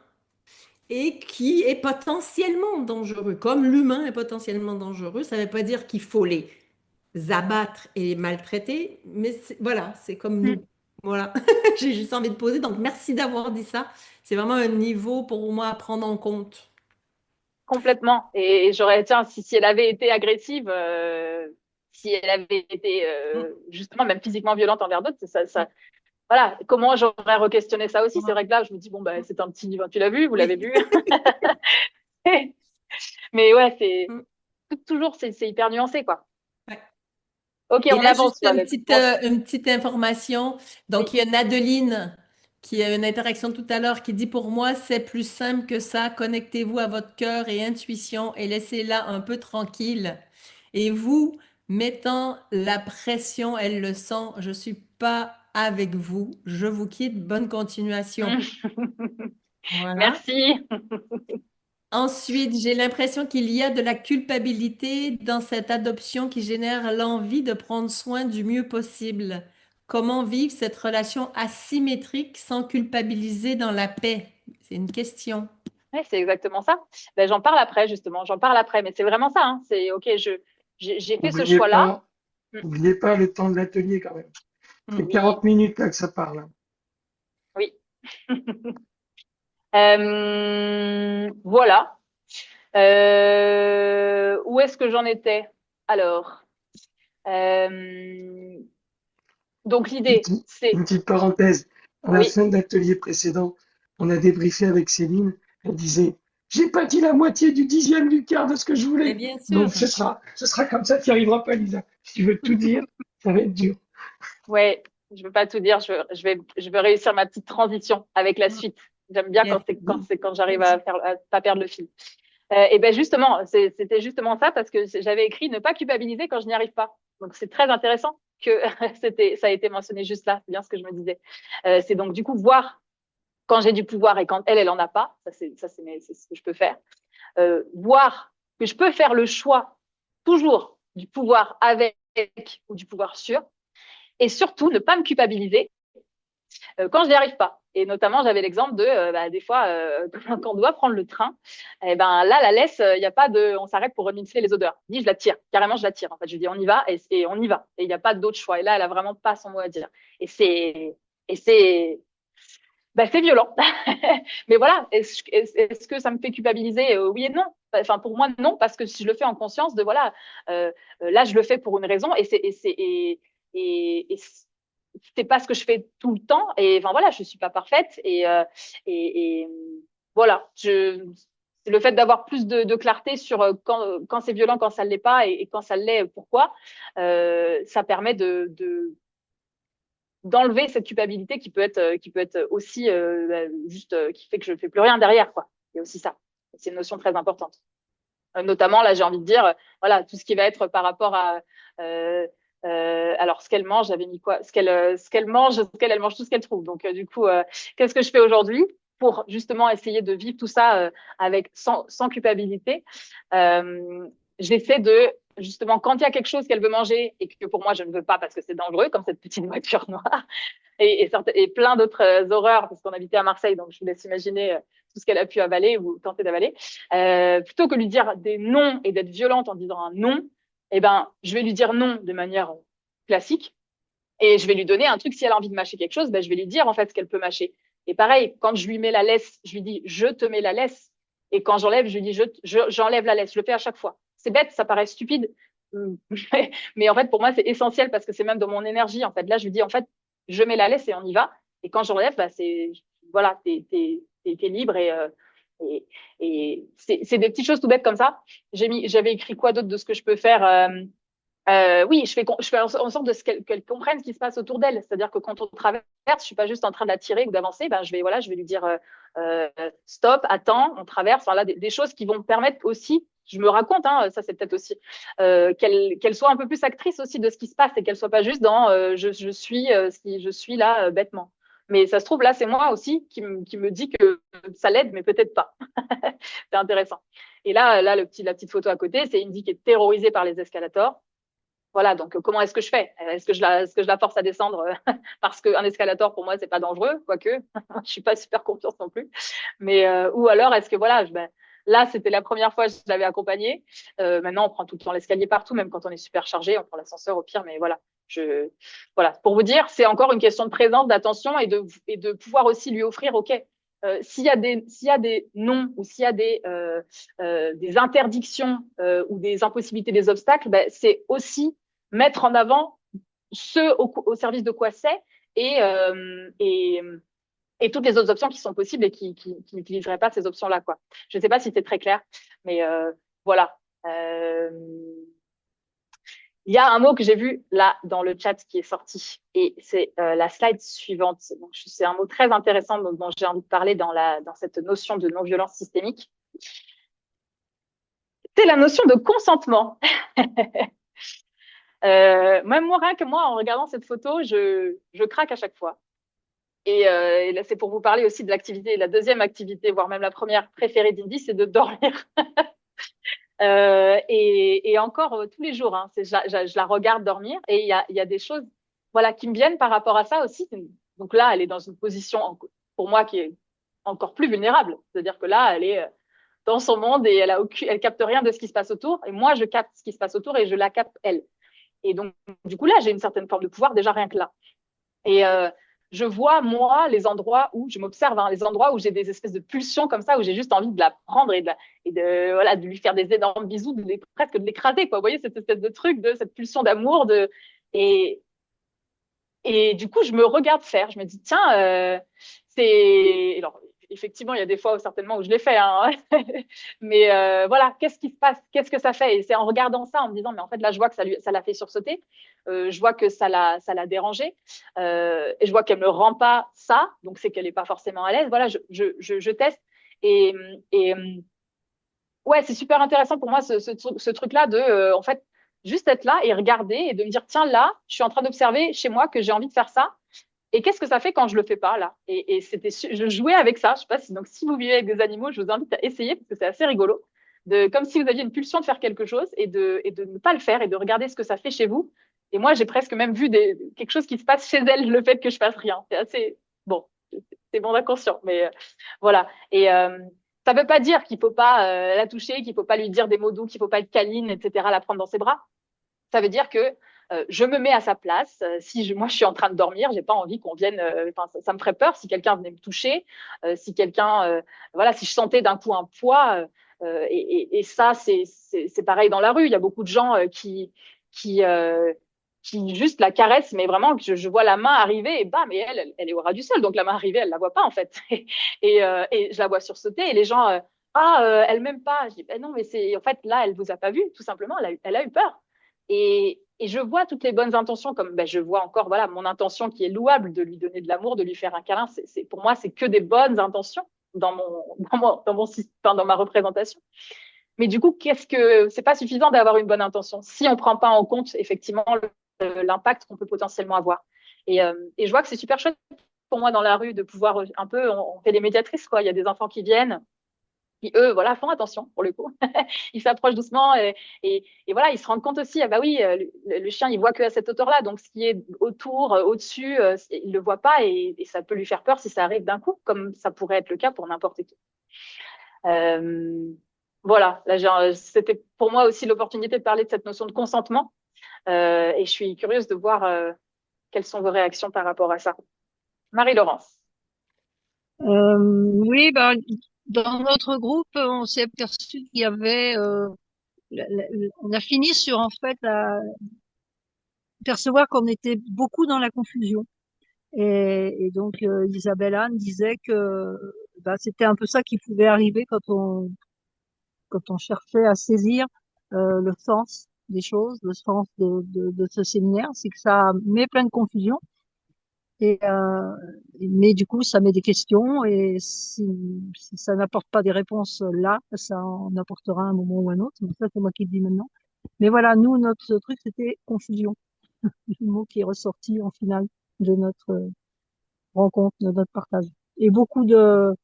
et qui est potentiellement dangereux. Comme l'humain est potentiellement dangereux, ça ne veut pas dire qu'il faut les abattre et les maltraiter, mais voilà, c'est comme Mm. nous. Voilà, j'ai juste envie de poser. Donc, merci d'avoir dit ça. C'est vraiment un niveau pour moi à prendre en compte. Complètement. Et j'aurais, tiens, si elle avait été agressive, si elle avait été justement même physiquement violente envers d'autres, voilà, comment j'aurais re-questionné ça aussi. C'est vrai que là, je me dis, bon, bah, c'est un petit livre, tu l'as vu, vous l'avez Oui. vu. Mais ouais, toujours, c'est hyper nuancé, quoi. Ouais. Ok, Et on là, juste avance, Walid. une petite information. Donc, Oui. il y a Nadeline qui a une interaction tout à l'heure qui dit pour moi, c'est plus simple que ça. Connectez-vous à votre cœur et intuition et laissez-la un peu tranquille. Et vous, mettant la pression, elle le sent. Je suis pas avec vous. Je vous quitte. Bonne continuation. Voilà. Merci. Ensuite, j'ai l'impression qu'il y a de la culpabilité dans cette adoption qui génère l'envie de prendre soin du mieux possible. Comment vivre cette relation asymétrique sans culpabiliser dans la paix? C'est une question. Ouais, c'est exactement ça. Ben, j'en parle après, justement. J'en parle après. Mais c'est vraiment ça, hein. C'est, OK, j'ai fait ce N'oubliez choix-là. pas, Mm. n'oubliez pas le temps de l'atelier quand même. C'est Mm. Oui, 40 minutes là que ça parle, hein. oui. Voilà. Où est-ce que j'en étais? Alors, euh, donc Une l'idée, petite, c'est, une petite parenthèse. À la oui, fin de l'atelier précédent, on a débriefé avec Céline. Elle disait, j'ai pas dit la moitié du dixième du quart de ce que je Et voulais. bien sûr. Donc ce sera comme ça, tu n'y arriveras pas, Lisa. Si tu veux tout dire, ça va être dur. ouais, je veux pas tout dire. Je veux réussir ma petite transition avec la Mm. suite. J'aime bien Yes. quand j'arrive à pas perdre le fil. Et ben justement, c'était justement ça parce que j'avais écrit ne pas culpabiliser quand je n'y arrive pas. Donc c'est très intéressant que ça a été mentionné juste là. C'est bien ce que je me disais. C'est donc du coup voir quand j'ai du pouvoir et quand elle en a pas. C'est ce que je peux faire. Voir que je peux faire le choix toujours du pouvoir avec ou du pouvoir sur. Et surtout, ne pas me culpabiliser quand je n'y arrive pas. Et notamment, j'avais l'exemple de, des fois, quand on doit prendre le train, et ben là, la laisse, il y a pas de, on s'arrête pour renifler les odeurs. Je dis, je la tire, carrément, je la tire. En fait, je dis, on y va, et on y va. Et il n'y a pas d'autre choix. Et là, elle a vraiment pas son mot à dire. Et c'est violent. Mais voilà, est-ce que ça me fait culpabiliser? Oui et non. Enfin, pour moi, non, parce que si je le fais en conscience de, voilà, là, je le fais pour une raison, et c'est pas ce que je fais tout le temps. Et enfin voilà, je suis pas parfaite. Et voilà, c'est le fait d'avoir plus de clarté sur quand c'est violent, quand ça l'est pas, et quand ça l'est, pourquoi. Ça permet d'enlever cette culpabilité qui peut être aussi juste qui fait que je fais plus rien derrière, quoi. Il y a aussi ça. C'est une notion très importante. Notamment, là, j'ai envie de dire, voilà, tout ce qui va être par rapport à, alors ce qu'elle mange, j'avais mis quoi, ce qu'elle mange, elle mange tout ce qu'elle trouve. Donc, du coup, qu'est-ce que je fais aujourd'hui pour justement essayer de vivre tout ça avec sans culpabilité. J'essaie de justement quand il y a quelque chose qu'elle veut manger et que pour moi je ne veux pas parce que c'est dangereux, comme cette petite voiture noire, et plein d'autres horreurs, parce qu'on habitait à Marseille, donc je vous laisse imaginer tout ce qu'elle a pu avaler ou tenter d'avaler. Plutôt que lui dire des non et d'être violente en disant un non, eh ben, je vais lui dire non de manière classique et je vais lui donner un truc. Si elle a envie de mâcher quelque chose, ben, je vais lui dire en fait ce qu'elle peut mâcher. Et pareil, quand je lui mets la laisse, je lui dis je te mets la laisse. Et quand j'enlève, je lui dis j'enlève la laisse. Je le fais à chaque fois. C'est bête, ça paraît stupide. Mais en fait, pour moi, c'est essentiel parce que c'est même dans mon énergie. En fait, là, je lui dis en fait, je mets la laisse et on y va. Et quand j'enlève, bah, voilà, t'es libre et c'est des petites choses tout bêtes comme ça. J'avais écrit quoi d'autre de ce que je peux faire oui, je fais en sorte de qu'elle comprenne ce qui se passe autour d'elle. C'est-à-dire que quand on traverse, je suis pas juste en train de la tirer ou d'avancer. Ben, je vais lui dire stop, attends, on traverse. Enfin, là, des choses qui vont permettre aussi. Je me raconte, hein, ça c'est peut-être aussi qu'elle soit un peu plus actrice aussi de ce qui se passe et qu'elle soit pas juste dans je suis je suis là bêtement. Mais ça se trouve là, c'est moi aussi qui me dit que ça l'aide, mais peut-être pas. C'est intéressant. Et là, la petite photo à côté, c'est Indy qui est terrorisée par les escalators. Voilà, donc comment est-ce que je fais? Est-ce que je la force à descendre parce qu'un escalator pour moi c'est pas dangereux, quoique je suis pas super confiante non plus. Mais ou alors est-ce que voilà, là c'était la première fois que je l'avais accompagnée. Maintenant on prend tout le temps l'escalier partout, même quand on est super chargé, on prend l'ascenseur au pire. Mais voilà, voilà pour vous dire, c'est encore une question de présence, d'attention et de pouvoir aussi lui offrir, ok. S'il y a des non ou s'il y a des interdictions ou des impossibilités, des obstacles, ben, c'est aussi mettre en avant ce au service de quoi c'est et, euh, et, et toutes les autres options qui sont possibles et qui n'utiliseraient pas ces options-là, quoi. Je ne sais pas si c'est très clair, mais voilà. Il y a un mot que j'ai vu là dans le chat qui est sorti et c'est la slide suivante. Donc, c'est un mot très intéressant dont j'ai envie de parler dans cette notion de non-violence systémique. C'est la notion de consentement. Même moi, rien que moi, en regardant cette photo, je craque à chaque fois. Et là, c'est pour vous parler aussi de l'activité, la deuxième activité, voire même la première préférée d'Indy, c'est de dormir. Et encore tous les jours, hein, je la regarde dormir et il y a des choses voilà, qui me viennent par rapport à ça aussi. Donc là, elle est dans une position, pour moi, qui est encore plus vulnérable. C'est-à-dire que là, elle est dans son monde et elle capte rien de ce qui se passe autour. Et moi, je capte ce qui se passe autour et je la capte elle. Et donc, du coup, là, j'ai une certaine forme de pouvoir déjà rien que là. Et je vois, moi, les endroits où je m'observe, hein, les endroits où j'ai des espèces de pulsions comme ça, où j'ai juste envie de la prendre voilà, de lui faire des énormes bisous, presque de l'écraser, quoi. Vous voyez, cette espèce de truc, cette pulsion d'amour, et, et du coup, je me regarde faire. Je me dis, tiens, alors, effectivement, il y a des fois certainement où je l'ai fait, hein. Mais voilà, qu'est-ce qui se passe? Qu'est-ce que ça fait? Et c'est en regardant ça, en me disant, mais en fait, là, je vois que ça l'a fait sursauter. Je vois que ça l'a dérangé. Et je vois qu'elle me rend pas ça. Donc, c'est qu'elle est pas forcément à l'aise. Voilà, je teste. Et, et ouais, c'est super intéressant pour moi, ce truc-là de, en fait, juste être là et regarder et de me dire, tiens, là, je suis en train d'observer chez moi que j'ai envie de faire ça. Et qu'est-ce que ça fait quand je le fais pas, là? Et je jouais avec ça. Je sais pas si, donc, si vous vivez avec des animaux, je vous invite à essayer parce que c'est assez rigolo. Comme si vous aviez une pulsion de faire quelque chose et de ne pas le faire et de regarder ce que ça fait chez vous. Et moi, j'ai presque même vu quelque chose qui se passe chez elle, le fait que je fasse rien. C'est assez, bon, c'est bon inconscient, mais voilà. Et ça veut pas dire qu'il faut pas la toucher, qu'il faut pas lui dire des mots doux, qu'il faut pas être câline, etc., la prendre dans ses bras. Ça veut dire que je me mets à sa place. Moi, je suis en train de dormir, j'ai pas envie qu'on vienne. Ça me ferait peur si quelqu'un venait me toucher, si quelqu'un, voilà, si je sentais d'un coup un poids. Et ça, c'est pareil dans la rue. Il y a beaucoup de gens qui, euh, qui juste la caressent, mais vraiment, je vois la main arriver et bam, et elle est au ras du sol. Donc la main arrivée, elle la voit pas en fait. Et je la vois sursauter et les gens, elle m'aime pas. Je dis, ben non, mais en fait, là, elle vous a pas vu, tout simplement. Elle a eu peur. Et je vois toutes les bonnes intentions, comme je vois encore voilà, mon intention qui est louable de lui donner de l'amour, de lui faire un câlin. Pour moi, c'est que des bonnes intentions dans ma représentation. Mais du coup, c'est pas suffisant d'avoir une bonne intention si on prend pas en compte effectivement l'impact qu'on peut potentiellement avoir. Et je vois que c'est super chouette pour moi dans la rue de pouvoir un peu, on fait des médiatrices, quoi. Il y a des enfants qui viennent, qui eux, voilà, font attention pour le coup. Ils s'approchent doucement et voilà, ils se rendent compte aussi, ah bah oui, le chien, il voit que à cette hauteur-là, donc ce qui est autour, au-dessus, il le voit pas et ça peut lui faire peur si ça arrive d'un coup, comme ça pourrait être le cas pour n'importe qui. Euh, voilà, là, c'était pour moi aussi l'opportunité de parler de cette notion de consentement et je suis curieuse de voir quelles sont vos réactions par rapport à ça. Marie-Laurence. Oui, ben, dans notre groupe, on s'est aperçu qu'il y avait, on a fini sur en fait à percevoir qu'on était beaucoup dans la confusion. Et donc Isabelle Anne disait que bah, c'était un peu ça qui pouvait arriver quand on cherchait à saisir le sens des choses, le sens de ce séminaire, c'est que ça met plein de confusion. Et, mais du coup, ça met des questions et si ça n'apporte pas des réponses là, ça en apportera à un moment ou un autre. Donc ça, c'est moi qui le dis maintenant. Mais voilà, nous, notre truc, c'était confusion, le mot qui est ressorti en finale de notre rencontre, de notre partage. Et beaucoup de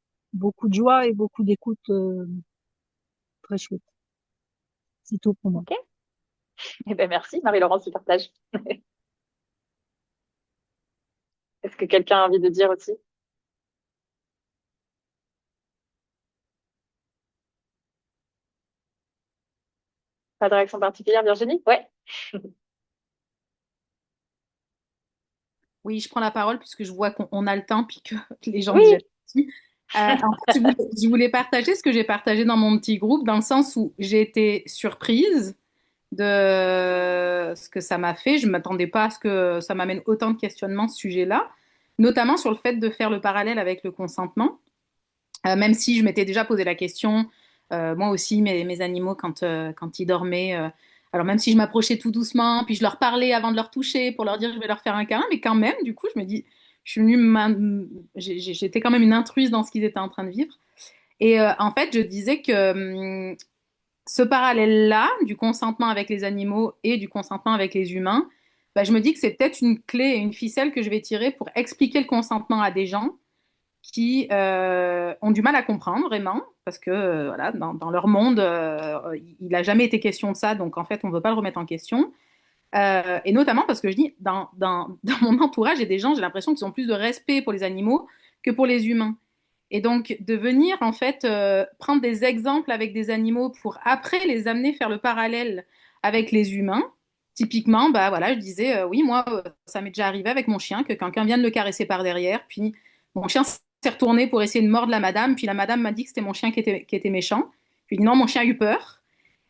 joie et beaucoup d'écoute très chouette. C'est tout pour moi. Ok. Eh ben merci Marie-Laurence du partage. Est-ce que quelqu'un a envie de dire aussi? Pas de réaction particulière, Virginie? Ouais. Oui, je prends la parole puisque je vois qu'on a le temps puis que les gens Oui. disent aussi. En fait, je voulais partager ce que j'ai partagé dans mon petit groupe, dans le sens où j'ai été surprise de ce que ça m'a fait. Je ne m'attendais pas à ce que ça m'amène autant de questionnements, ce sujet-là, notamment sur le fait de faire le parallèle avec le consentement. Même si je m'étais déjà posé la question, moi aussi, mes animaux, quand ils dormaient, alors même si je m'approchais tout doucement, puis je leur parlais avant de leur toucher pour leur dire que je vais leur faire un câlin, mais quand même, du coup, je me dis, je suis venue, j'étais quand même une intruse dans ce qu'ils étaient en train de vivre. Et en fait, je disais que ce parallèle-là, du consentement avec les animaux et du consentement avec les humains, bah, je me dis que c'est peut-être une clé, une ficelle que je vais tirer pour expliquer le consentement à des gens qui ont du mal à comprendre vraiment, parce que voilà, dans leur monde, il n'a jamais été question de ça, donc en fait, on ne veut pas le remettre en question. Et notamment parce que je dis, dans mon entourage, il y a des gens, j'ai l'impression qu'ils ont plus de respect pour les animaux que pour les humains. Et donc, de venir, en fait, prendre des exemples avec des animaux pour après les amener faire le parallèle avec les humains. Typiquement, bah voilà, je disais, oui, moi, ça m'est déjà arrivé avec mon chien, que quelqu'un vient de le caresser par derrière, puis mon chien s'est retourné pour essayer de mordre la madame, puis la madame m'a dit que c'était mon chien qui était méchant. Puis non, mon chien a eu peur.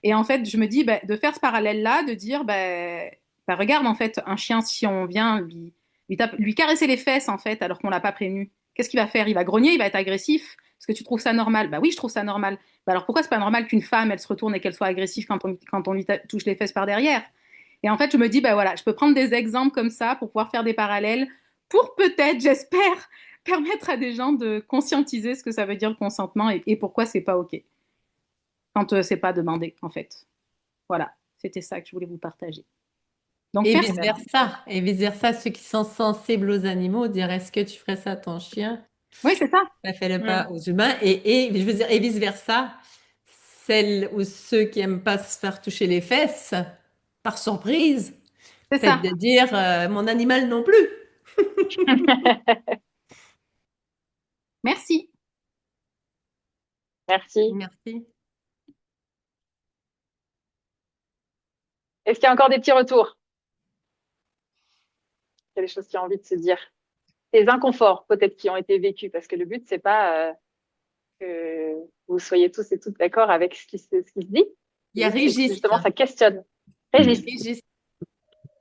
Et en fait, je me dis, bah, de faire ce parallèle-là, de dire, bah, regarde, en fait, un chien, si on vient lui caresser les fesses, en fait, alors qu'on l'a pas prévenu, qu'est-ce qu'il va faire? Il va grogner, il va être agressif. Est-ce que tu trouves ça normal? Bah oui, je trouve ça normal. Bah alors pourquoi c'est pas normal qu'une femme, elle se retourne et qu'elle soit agressive quand on lui touche les fesses par derrière? Et en fait, je me dis, bah voilà, je peux prendre des exemples comme ça pour pouvoir faire des parallèles, pour peut-être, j'espère, permettre à des gens de conscientiser ce que ça veut dire le consentement et pourquoi c'est pas OK quand c'est pas demandé, en fait. Voilà, c'était ça que je voulais vous partager. Donc, Et merci. vice-versa. Et vice-versa, ceux qui sont sensibles aux animaux dire est-ce que tu ferais ça à ton chien? Oui, c'est ça. Ça fais-le Mm. pas aux humains. Et je veux dire, et vice-versa, celles ou ceux qui aiment pas se faire toucher les fesses, par surprise, C'est peut-être ça. de dire mon animal non plus. Merci. Merci. Merci. Est-ce qu'il y a encore des petits retours? Il y a des choses qui ont envie de se dire. Des inconforts, peut-être, qui ont été vécus, parce que le but, c'est pas que vous soyez tous et toutes d'accord avec ce qui se dit. Il y a Le but, c'est que Régis. justement, ça questionne. Régis. Régis.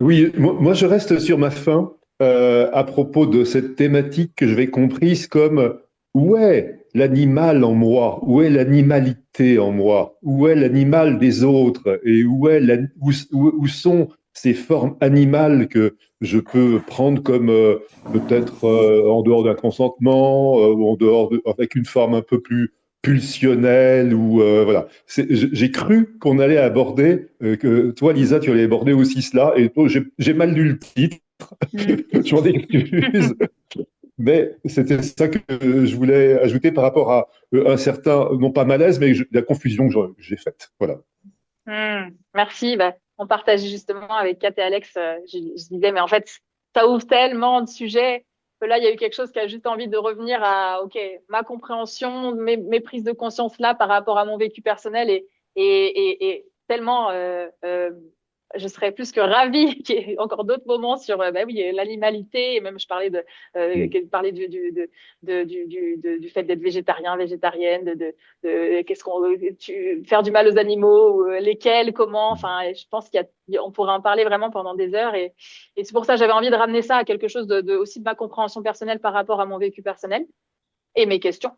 Oui, moi je reste sur ma faim à propos de cette thématique que j'avais comprise comme où est l'animal en moi? Où est l'animalité en moi? Où est l'animal des autres? Et où sont ces formes animales que je peux prendre comme peut-être en dehors d'un consentement ou avec une forme un peu plus pulsionnelle ou voilà. J'ai cru qu'on allait aborder, que toi, Lisa, tu allais aborder aussi cela, et toi, j'ai mal lu le titre, je m'en excuse, mais c'était ça que je voulais ajouter par rapport à un certain, non pas malaise, mais la confusion que j'ai faite. Voilà. Merci. Bah, on partageait justement avec Kat et Alex. Je disais, mais en fait, ça ouvre tellement de sujets que là, il y a eu quelque chose qui a juste envie de revenir à, OK, ma compréhension, mes prises de conscience là par rapport à mon vécu personnel et tellement, je serais plus que ravie qu'il y ait encore d'autres moments sur, bah oui, l'animalité et même je parlais Mm. parler du fait d'être végétarien, végétarienne, qu'est-ce qu'on faire du mal aux animaux, lesquels, comment. Enfin, je pense on pourrait en parler vraiment pendant des heures et c'est pour ça que j'avais envie de ramener ça à quelque chose aussi de ma compréhension personnelle par rapport à mon vécu personnel et mes questions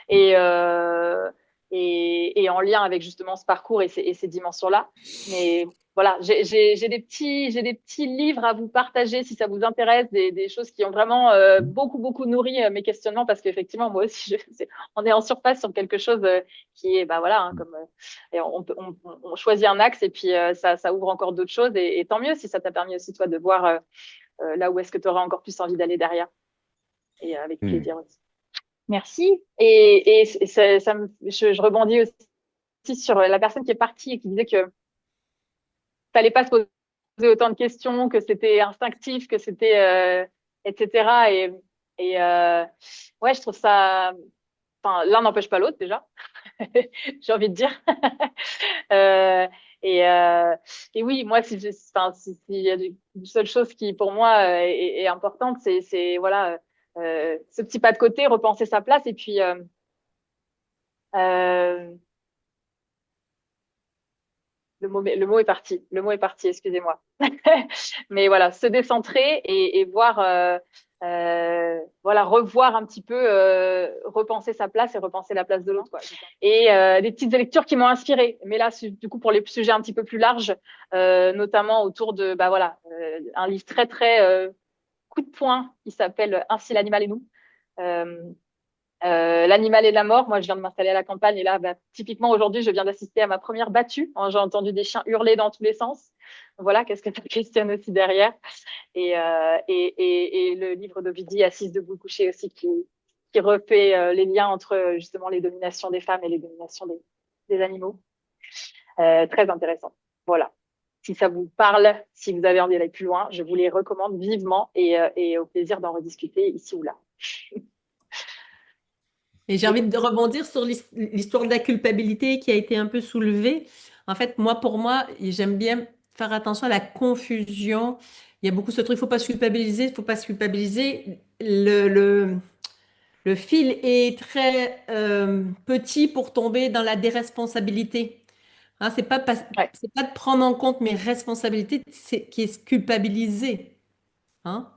et et en lien avec justement ce parcours et ces dimensions-là. Mais voilà, j'ai des petits livres à vous partager si ça vous intéresse, des choses qui ont vraiment beaucoup nourri mes questionnements parce qu'effectivement moi aussi on est en surface sur quelque chose qui est bah voilà hein, comme et on choisit un axe et puis ça ouvre encore d'autres choses et tant mieux si ça t'a permis aussi toi de voir là où est-ce que tu auras encore plus envie d'aller derrière et avec Mm. plaisir aussi. Merci. Je rebondis aussi sur la personne qui est partie et qui disait que fallait pas se poser autant de questions, que c'était instinctif, que c'était, etc. Ouais, je trouve ça. Enfin, l'un n'empêche pas l'autre déjà. J'ai envie de dire. Euh, et, euh, et oui, moi, enfin, s'il y a une seule chose qui, pour moi, est importante, voilà, ce petit pas de côté, repenser sa place et puis euh, le mot est parti. Le mot est parti, excusez-moi. Mais voilà, se décentrer et voir, voilà, revoir un petit peu, repenser sa place et repenser la place de l'autre, quoi. Et des petites lectures qui m'ont inspirée. Mais là, du coup, pour les sujets un petit peu plus larges, notamment autour de, bah voilà, un livre très coup de poing qui s'appelle Ainsi l'animal et nous. Euh, L'animal et la mort. Moi, je viens de m'installer à la campagne et là, bah, typiquement aujourd'hui, je viens d'assister à ma première battue. J'ai entendu des chiens hurler dans tous les sens. Voilà, qu'est-ce que ça questionne aussi derrière. Et le livre d'Ovidie, Assise debout couché aussi, qui refait les liens entre justement les dominations des femmes et les dominations des animaux. Très intéressant. Voilà. Si ça vous parle, si vous avez envie d'aller plus loin, je vous les recommande vivement et au plaisir d'en rediscuter ici ou là. Et j'ai envie de rebondir sur l'histoire de la culpabilité qui a été un peu soulevée. En fait, pour moi, j'aime bien faire attention à la confusion. Il y a beaucoup ce truc, il ne faut pas se culpabiliser, il ne faut pas se culpabiliser. Le fil est très petit pour tomber dans la déresponsabilité. Hein, Ouais. c'est pas de prendre en compte mes responsabilités qui est se culpabiliser. Hein.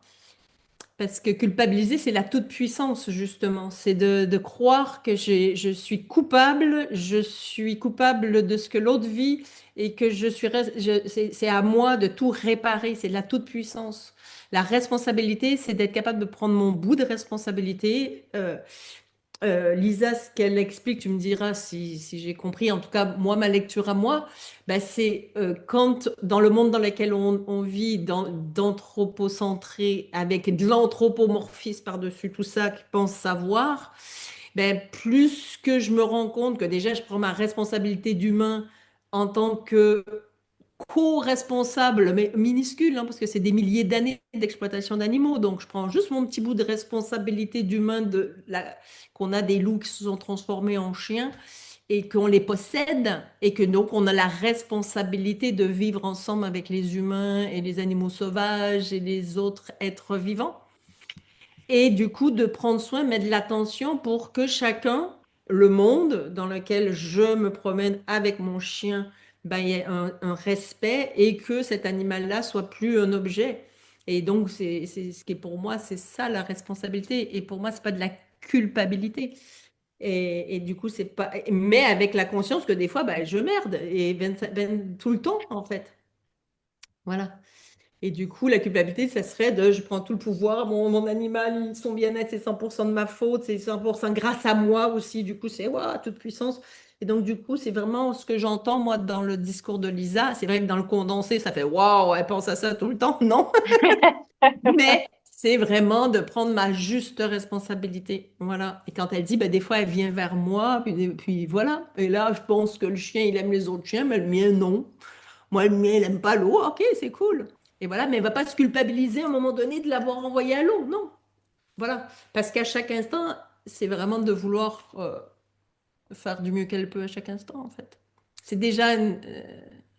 Parce que culpabiliser, c'est la toute-puissance, justement. C'est de croire que je suis coupable de ce que l'autre vit et que c'est à moi de tout réparer. C'est de la toute-puissance. La responsabilité, c'est d'être capable de prendre mon bout de responsabilité. Lisa, ce qu'elle explique, tu me diras si j'ai compris, en tout cas, moi, ma lecture à moi, bah, c'est quand dans le monde dans lequel on vit, d'anthropocentré, avec de l'anthropomorphisme par-dessus tout ça, qui pense savoir, ben, plus que je me rends compte que déjà, je prends ma responsabilité d'humain en tant que co-responsable, mais minuscule, hein, parce que c'est des milliers d'années d'exploitation d'animaux. Donc, je prends juste mon petit bout de responsabilité d'humain qu'on a des loups qui se sont transformés en chiens et qu'on les possède et que donc on a la responsabilité de vivre ensemble avec les humains et les animaux sauvages et les autres êtres vivants. Et du coup, de prendre soin, mettre de l'attention pour que chacun, le monde dans lequel je me promène avec mon chien, ben, il y ait un respect et que cet animal-là soit plus un objet. Et donc, c'est ce qui est pour moi, c'est ça la responsabilité. Et pour moi, c'est pas de la culpabilité. Et du coup, c'est pas. Mais avec la conscience que des fois, ben, je merde. Et tout le temps, en fait. Voilà. Et du coup, la culpabilité, ça serait je prends tout le pouvoir, mon animal, son bien-être, c'est 100% de ma faute, c'est 100% grâce à moi aussi. Du coup, c'est ouah, toute puissance. Et donc, du coup, c'est vraiment ce que j'entends, moi, dans le discours de Lisa. C'est vrai que dans le condensé, ça fait waouh, elle pense à ça tout le temps. Non, mais c'est vraiment de prendre ma juste responsabilité. Voilà. Et quand elle dit, ben, des fois, elle vient vers moi, puis voilà. Et là, je pense que le chien, il aime les autres chiens, mais le mien, non. Moi, le mien, il n'aime pas l'eau. Ok, c'est cool. Et voilà, mais elle ne va pas se culpabiliser à un moment donné de l'avoir envoyé à l'eau. Non. Voilà. Parce qu'à chaque instant, c'est vraiment de vouloir faire du mieux qu'elle peut à chaque instant, en fait. C'est déjà,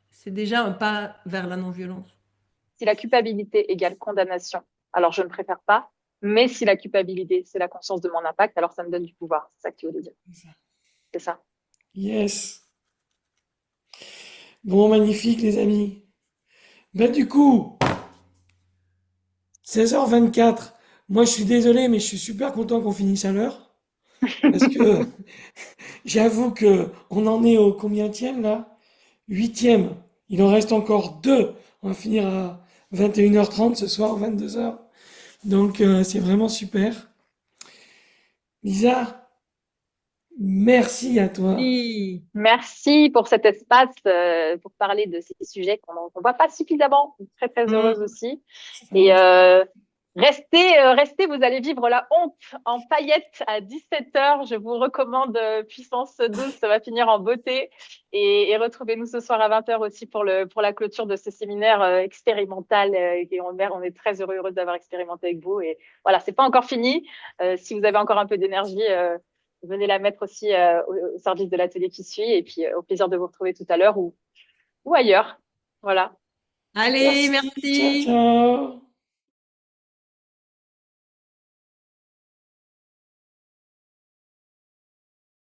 c'est déjà un pas vers la non-violence. Si la culpabilité égale condamnation, alors je ne préfère pas. Mais si la culpabilité, c'est la conscience de mon impact, alors ça me donne du pouvoir. C'est ça que tu voulais dire. C'est ça. Yes. Bon, magnifique, les amis. Ben, du coup, 16h24. Moi, je suis désolé, mais je suis super content qu'on finisse à l'heure. Parce que j'avoue que on en est au combienième là? Huitième. Il en reste encore deux. On va finir à 21h30 ce soir, 22h. Donc, c'est vraiment super. Lisa, merci à toi. Oui. Merci pour cet espace pour parler de ces sujets qu'on ne voit pas suffisamment. Je suis très, très heureuse Mmh, aussi. c'est Et vraiment restez, vous allez vivre la honte en paillettes à 17h. Je vous recommande Puissance 12, ça va finir en beauté. Et retrouvez-nous ce soir à 20h aussi pour la clôture de ce séminaire expérimental. Et on est très heureux d'avoir expérimenté avec vous. Et voilà, c'est pas encore fini. Si vous avez encore un peu d'énergie, venez la mettre aussi au service de l'atelier qui suit. Et puis, au plaisir de vous retrouver tout à l'heure ou ailleurs. Voilà. Allez, merci. Ciao, merci. ciao.